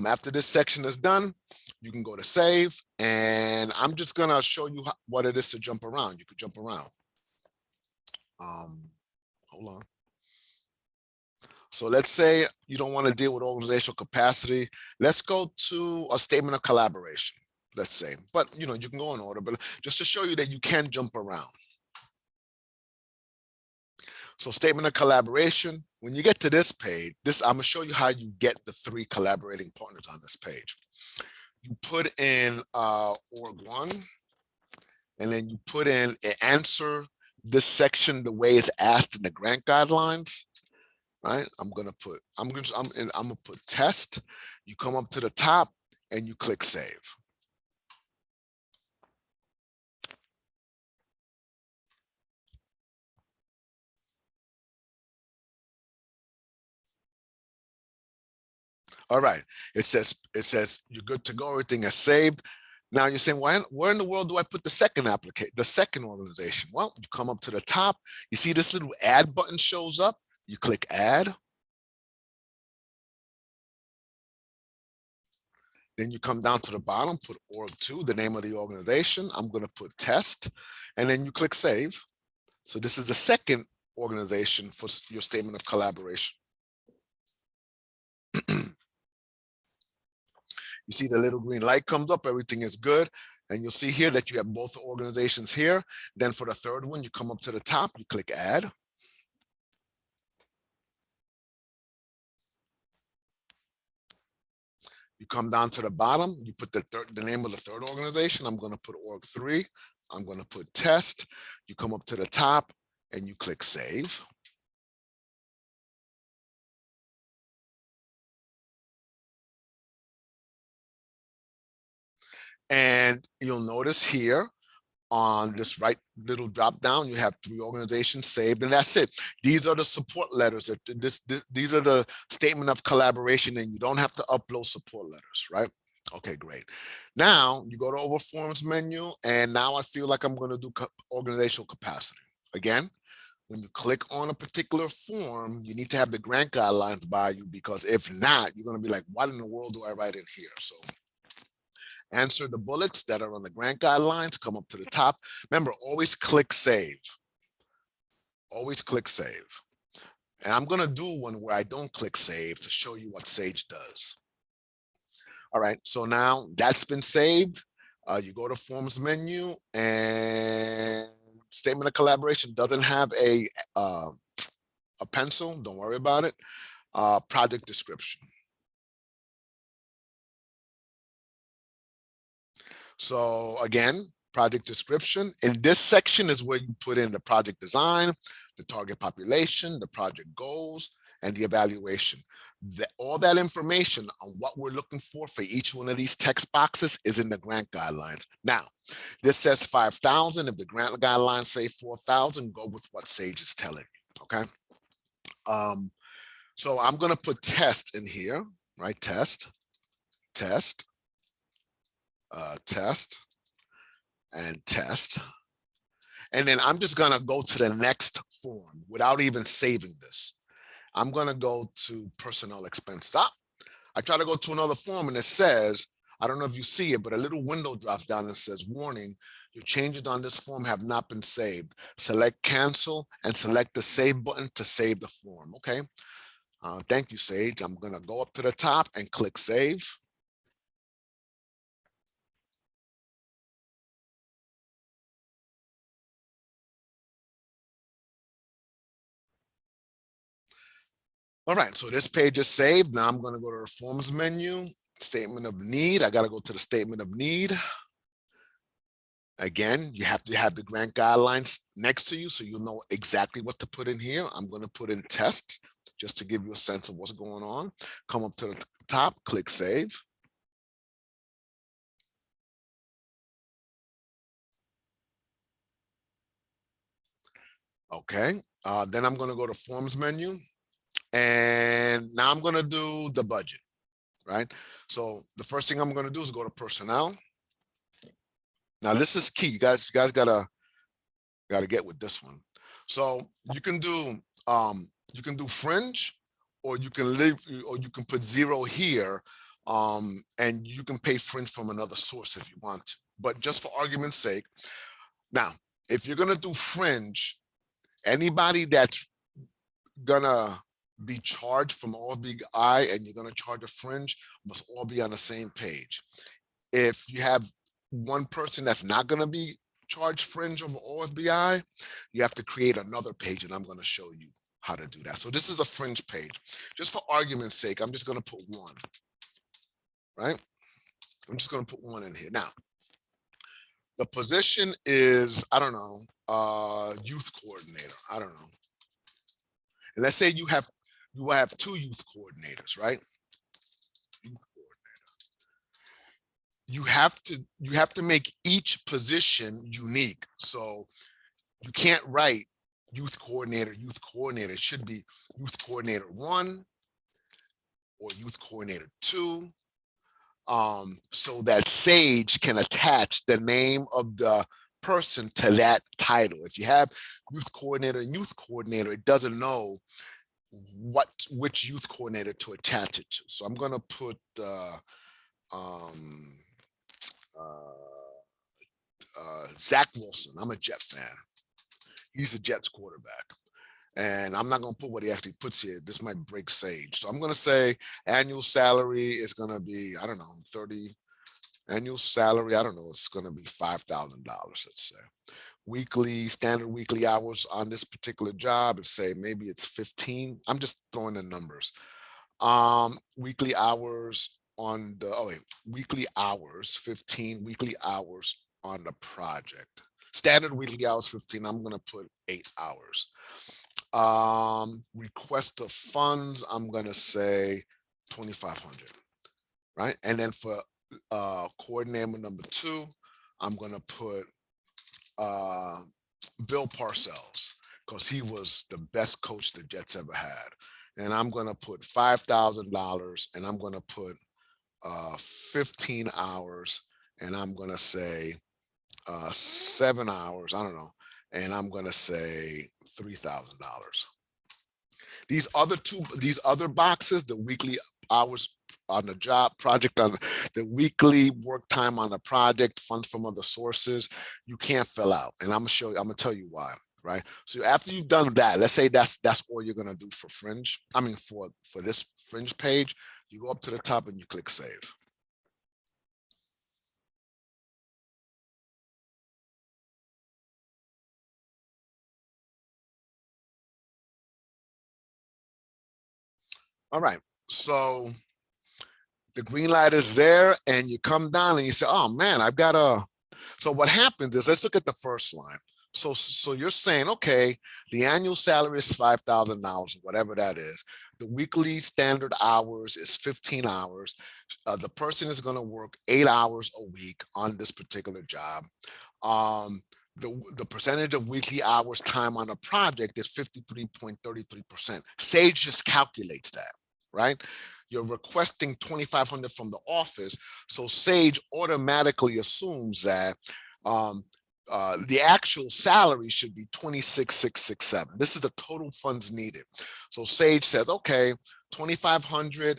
After this section is done, you can go to save, and I'm just gonna show you what it is to jump around. You could jump around. Hold on. So let's say you don't want to deal with organizational capacity. Let's go to a statement of collaboration. Let's say, but you can go in order, but just to show you that you can jump around. So statement of collaboration, when you get to this page, I'm gonna show you how you get the 3 collaborating partners on this page. You put in org 1, and then you put in an answer this section the way it's asked in the grant guidelines. Right? I'm gonna put test. You come up to the top and you click save. All right, it says you're good to go, everything is saved. Now you're saying, where in the world do I put the second organization? Well, you come up to the top, you see this little add button shows up, you click add. Then you come down to the bottom, put org 2, the name of the organization. I'm going to put test, and then you click save. So this is the second organization for your statement of collaboration. You see the little green light comes up, everything is good. And you'll see here that you have both organizations here. Then for the third one, you come up to the top, you click add. You come down to the bottom, you put the name of the third organization. I'm going to put org3. I'm going to put test. You come up to the top and you click save. And you'll notice here on this right little drop down, you have 3 organizations saved, and that's it. These are the support letters. These are the statement of collaboration, and you don't have to upload support letters, right? Okay, great. Now you go to over forms menu, and now I feel like I'm going to do organizational capacity. Again, when you click on a particular form, you need to have the grant guidelines by you, because if not, you're going to be like, what in the world do I write in here? So answer the bullets that are on the grant guidelines, come up to the top. Remember, always click save. Always click save. And I'm going to do one where I don't click save to show you what Sage does. All right, so now that's been saved. You go to forms menu, and statement of collaboration doesn't have a pencil. Don't worry about it. Project description. So again, project description. In this section is where you put in the project design, the target population, the project goals, and the evaluation. All that information on what we're looking for each one of these text boxes is in the grant guidelines. Now, this says 5,000. If the grant guidelines say 4,000, go with what Sage is telling you, okay? So I'm going to put test in here, right? Test, and test. And then I'm just going to go to the next form without even saving this. I'm going to go to personnel expenses. I try to go to another form, and it says, I don't know if you see it, but a little window drops down and says, warning, your changes on this form have not been saved. Select cancel and select the save button to save the form. Okay. Thank you, Sage. I'm going to go up to the top and click save. All right, so this page is saved. Now I'm going to go to the forms menu, statement of need. I got to go to the statement of need. Again, you have to have the grant guidelines next to you so you'll know exactly what to put in here. I'm going to put in test just to give you a sense of what's going on. Come up to the top, click save. Okay, then I'm going to go to forms menu. And now I'm going to do the budget, right? So the first thing I'm going to do is go to personnel. Now this is key. You guys gotta get with this one. So you can do fringe, or you can put 0 here, and you can pay fringe from another source if you want to. But just for argument's sake, now if you're gonna do fringe, anybody that's gonna be charged from OFBI and you're going to charge a fringe must all be on the same page. If you have one person that's not going to be charged fringe of OFBI, you have to create another page, and I'm going to show you how to do that. So this is a fringe page. Just for argument's sake, I'm just going to put 1, right? I'm just going to put 1 in here. Now, the position is, I don't know, youth coordinator. I don't know. And let's say you have 2 youth coordinators, right? Youth coordinator. You have to make each position unique. So you can't write youth coordinator. It should be youth coordinator 1 or youth coordinator 2, so that Sage can attach the name of the person to that title. If you have youth coordinator and youth coordinator, it doesn't know which youth coordinator to attach it to. So I'm going to put Zach Wilson. I'm a Jet fan. He's the Jets quarterback. And I'm not going to put what he actually puts here. This might break Sage. So I'm going to say annual salary is going to be, I don't know, 30. Annual salary, I don't know, it's going to be $5,000, let's say. Weekly, standard weekly hours on this particular job, and say maybe it's 15. I'm just throwing in numbers. Weekly hours on the, oh wait, weekly hours, 15 weekly hours on the project. Standard weekly hours, 15, I'm going to put 8 hours. Request of funds, I'm going to say 2,500, right? And then for coordinator number 2, I'm going to put Bill Parcells, because he was the best coach the Jets ever had. And I'm going to put $5,000, and I'm going to put 15 hours, and I'm going to say 7 hours, I don't know, and I'm going to say $3,000. These other boxes, the weekly hours on the job project, on the weekly work time on the project, funds from other sources, you can't fill out. And I'm gonna tell you why, right? So after you've done that, let's say that's all you're gonna do for Fringe. I mean, for this Fringe page, you go up to the top and you click save. All right, so the green light is there, and you come down and you say, oh man, I've got a, so what happens is, let's look at the first line. So you're saying, okay, the annual salary is $5,000, whatever that is. The weekly standard hours is 15 hours. The person is going to work 8 hours a week on this particular job. The percentage of weekly hours time on a project is 53.33%. Sage just calculates that, right? You're requesting 2,500 from the office, so Sage automatically assumes that the actual salary should be 26,667. This is the total funds needed. So Sage says, okay, 2,500,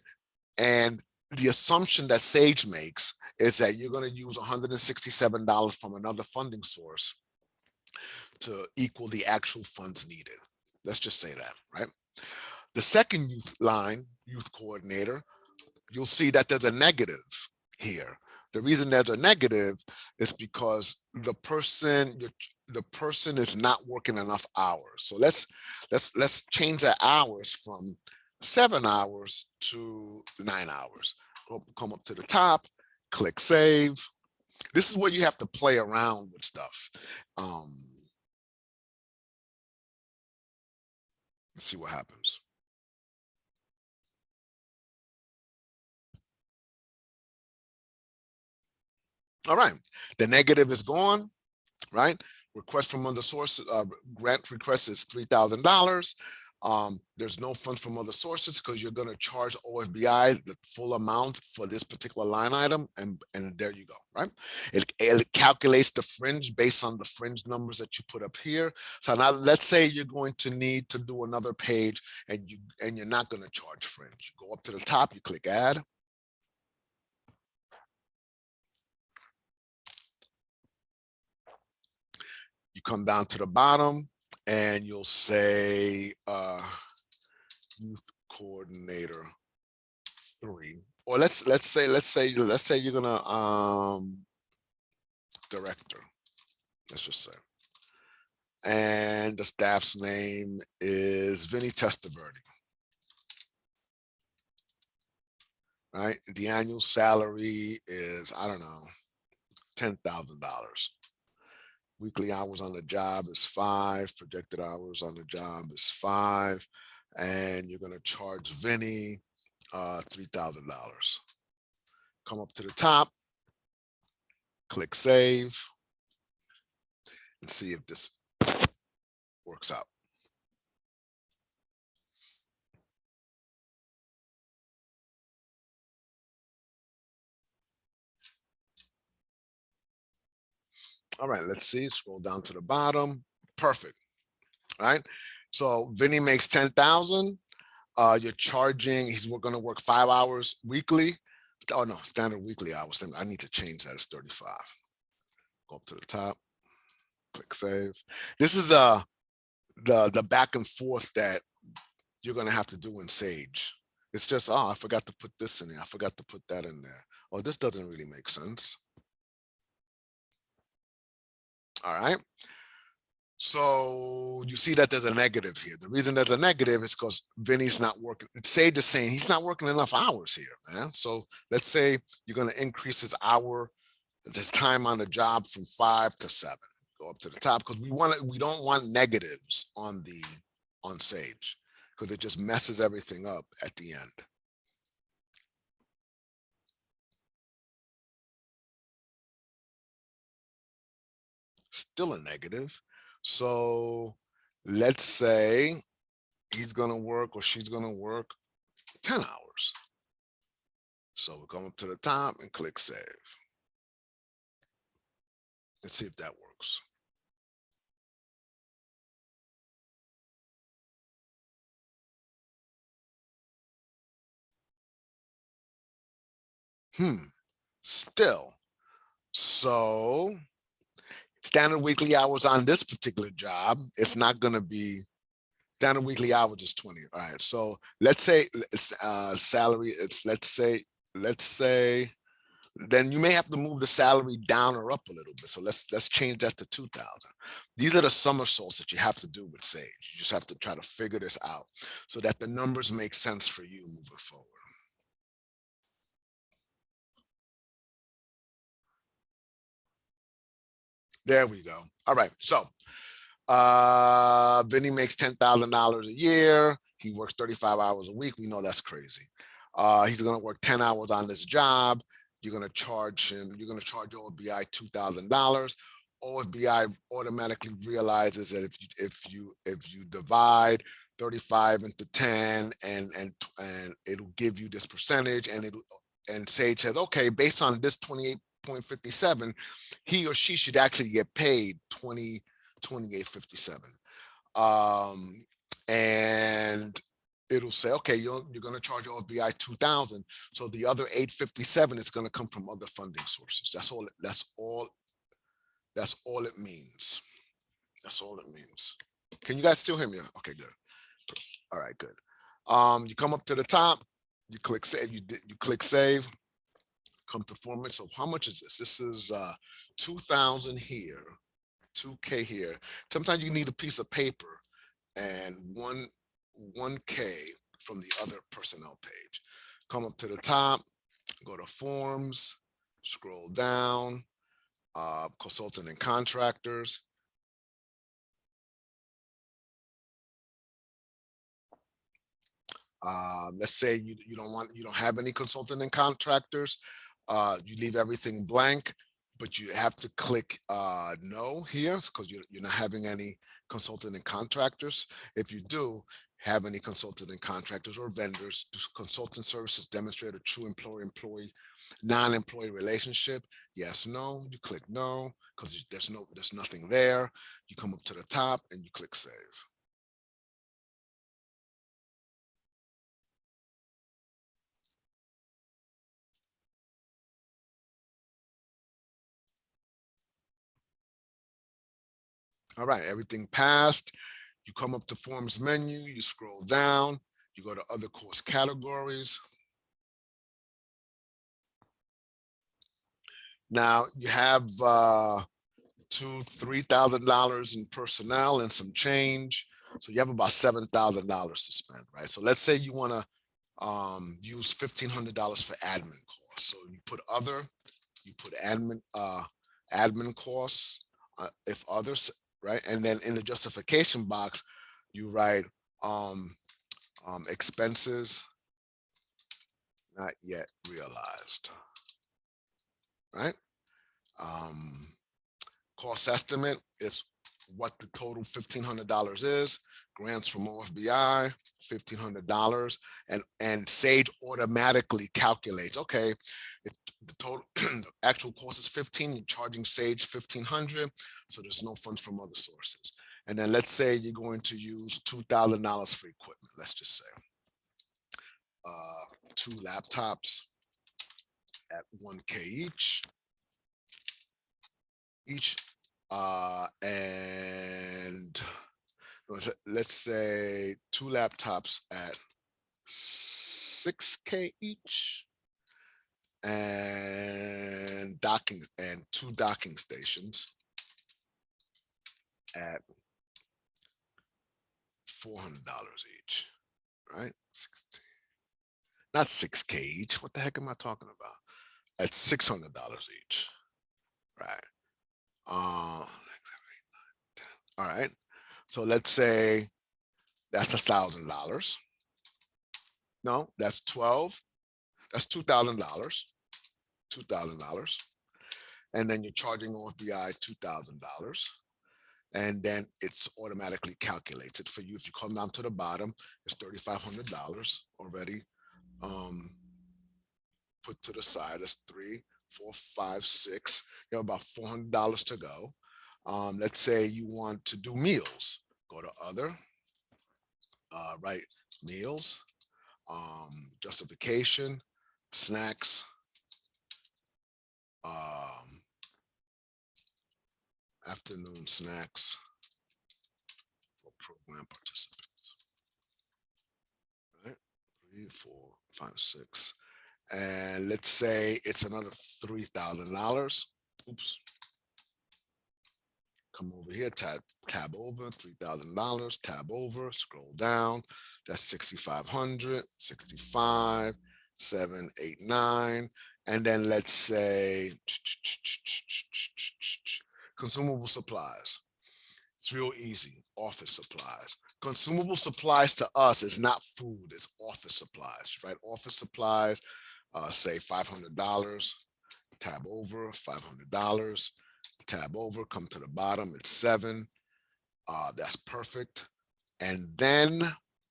and the assumption that Sage makes is that you're going to use $167 from another funding source to equal the actual funds needed. Let's just say that, right? The second youth coordinator, you'll see that there's a negative here. The reason there's a negative is because the person is not working enough hours. So let's change the hours from 7 hours to 9 hours. Come up to the top, click save. This is where you have to play around with stuff. Let's see what happens. All right, the negative is gone, right? Request from other sources, grant request is $3,000. There's no funds from other sources because you're going to charge OFBI the full amount for this particular line item, and there you go, right? It calculates the fringe based on the fringe numbers that you put up here. So now let's say you're going to need to do another page, and you're not going to charge fringe. You go up to the top, you click add. You come down to the bottom and you'll say youth coordinator 3, or let's say you're gonna director, let's just say, and the staff's name is Vinny Testaverde, right? The annual salary is, I don't know, $10,000. Weekly hours on the job is 5. Projected hours on the job is 5. And you're going to charge Vinny $3,000. Come up to the top, click save, and see if this works out. All right, let's see. Scroll down to the bottom. Perfect. All right. So Vinny makes 10,000. You're charging, he's going to work 5 hours weekly. Oh no, standard weekly hours. I need to change that. It's 35. Go up to the top, click save. This is the back and forth that you're going to have to do in Sage. It's just, oh, I forgot to put this in there. I forgot to put that in there. Oh, this doesn't really make sense. All right. So you see that there's a negative here. The reason there's a negative is because Vinny's not working. Sage is saying he's not working enough hours here, man. So let's say you're going to increase his time on the job from 5 to 7. Go up to the top because we don't want negatives on Sage because it just messes everything up at the end. Still a negative. So let's say he's going to work or she's going to work 10 hours. So we come up to the top and click save. Let's see if that works. Still. So standard weekly hours on this particular job, it's not going to be standard weekly hours is 20. All right. So let's say it's salary. Let's say then you may have to move the salary down or up a little bit. So let's change that to 2,000. These are the somersaults that you have to do with Sage. You just have to try to figure this out so that the numbers make sense for you moving forward. There we go. All right. So Vinny makes $10,000 a year. He works 35 hours a week. We know that's crazy. He's going to work 10 hours on this job. You're going to charge OFBI $2,000. OFBI automatically realizes that if you divide 35 into 10 and it'll give you this percentage, and Sage said, okay, based on this 28.57, he or she should actually get paid 28.57. And it'll say, okay, you're going to charge OFBI 2,000. So the other 857 is going to come from other funding sources. That's all it means. That's all it means. Can you guys still hear me? Okay, good. All right, good. You come up to the top, you click save, you click save, come to format. So how much is this? This is 2,000 here, 2K here. Sometimes you need a piece of paper and 1K from the other personnel page. Come up to the top, go to forms, scroll down, consultant and contractors. Let's say you don't have any consultant and contractors. You leave everything blank, but you have to click no here because you're not having any consultant and contractors. If you do have any consultant and contractors or vendors, do consultant services demonstrate a true employer-employee, non-employee relationship? Yes, no. You click no because there's nothing there. You come up to the top and you click save. All right, everything passed. You come up to forms menu, you scroll down, you go to other course categories. Now you have $3,000 in personnel and some change. So you have about $7,000 to spend, right? So let's say you want to use $1,500 for admin costs. So you put admin costs, if others, right? And then in the justification box, you write expenses not yet realized, right? Cost estimate is what the total $1,500 is. Grants from OFBI, $1,500, and Sage automatically calculates. Okay, the total the actual cost is 15. You're charging Sage 1,500, so there's no funds from other sources. And then let's say you're going to use $2,000 for equipment. Let's just say 2 laptops at 1K each. And let's say 2 laptops at 6K each. And docking and 2 docking stations at $400 each, right? 16. Not 6K each. What the heck am I talking about? At $600 each, right? All right. So let's say that's $1,000. No, that's 12. That's $2,000. $2,000. And then you're charging OFBI $2,000. And then it's automatically calculates it for you. If you come down to the bottom, it's $3,500 already put to the side. That's 3, 4, 5, 6. You have about $400 to go. Let's say you want to do meals. Go to other, right, meals, justification, snacks, afternoon snacks for program participants. Right, 3, 4, 5, 6. And let's say it's another $3,000. Oops. Come over here, tab over, $3,000, tab over, scroll down. That's 6,500, 65, 7, 8, 9. And then let's say consumable supplies. It's real easy. Office supplies. Consumable supplies to us is not food, it's office supplies, right? Office supplies, say $500, tab over, $500, tab over, come to the bottom, it's 7. That's perfect. And then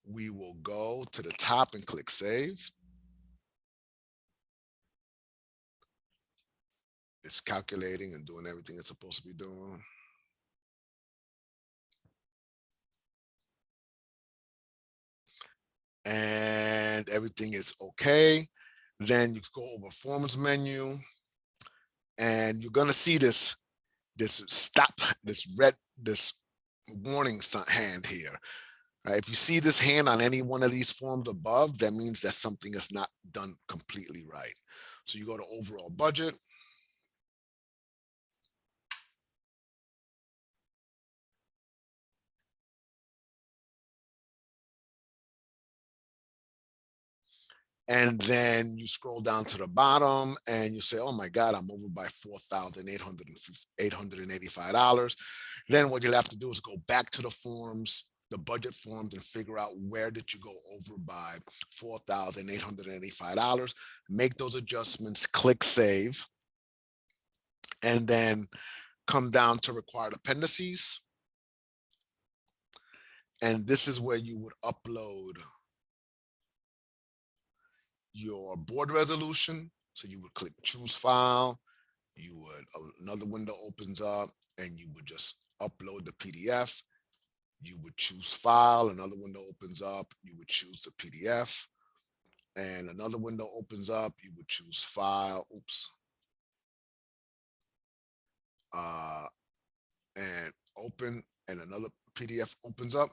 we will go to the top and click save. It's calculating and doing everything it's supposed to be doing. And everything is okay. Then you go over forms menu and you're gonna see this stop, this warning hand here. Right? If you see this hand on any one of these forms above, that means that something is not done completely right. So you go to overall budget. And then you scroll down to the bottom and you say, oh my God, I'm over by $4,885. Then what you'll have to do is go back to the forms, the budget forms, and figure out where did you go over by $4,885. Make those adjustments, click save, and then come down to required appendices. And this is where you would upload your board resolution. So you would click choose file, another window opens up and you would just upload the PDF. You would choose file, another window opens up, you would choose the PDF, and another window opens up, you would choose file, and open, and another PDF opens up,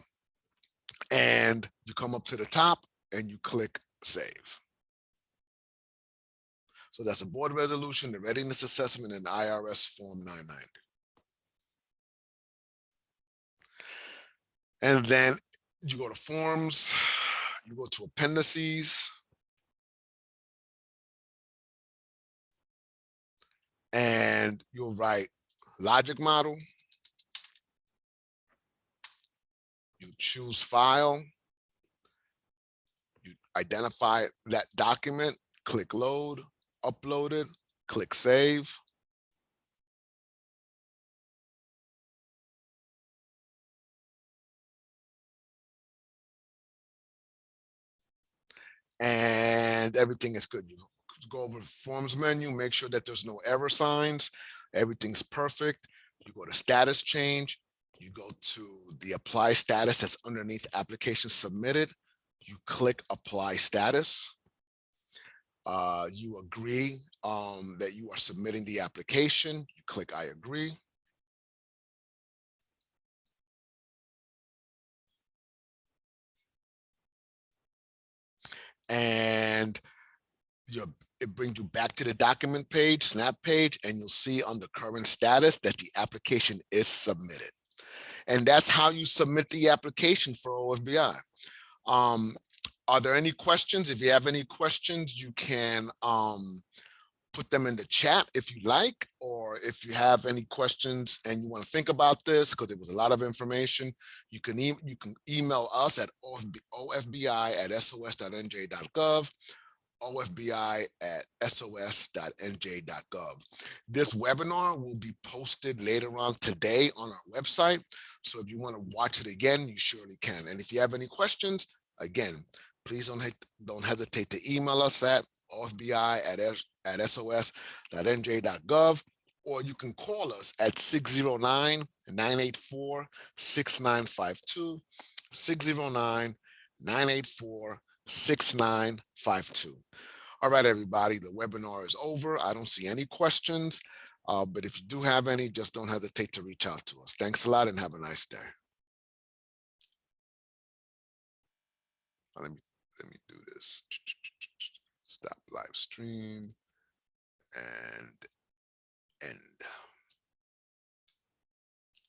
and you come up to the top and you click save. So that's a board resolution, the readiness assessment, and IRS Form 990. And then you go to forms, you go to appendices, and you'll write logic model. You choose file, you identify that document, click load, upload it, click save. And everything is good. You go over the forms menu, make sure that there's no error signs, everything's perfect. You go to status change, you go to the apply status that's underneath application submitted, you click apply status. You agree that you are submitting the application, you click I agree. and it brings you back to the document page, Snap page, and you'll see on the current status that the application is submitted. And that's how you submit the application for OFBI. Are there any questions? If you have any questions, you can put them in the chat if you like, or if you have any questions and you want to think about this, because there was a lot of information, you can email us at ofbi@sos.nj.gov, ofbi@sos.nj.gov. This webinar will be posted later on today on our website. So if you want to watch it again, you surely can. And if you have any questions, again, please don't hesitate to email us at ofbi@sos.nj.gov, or you can call us at 609-984-6952, 609-984-6952. All right, everybody, the webinar is over. I don't see any questions, but if you do have any, just don't hesitate to reach out to us. Thanks a lot and have a nice day. Let me do this. Stop live stream and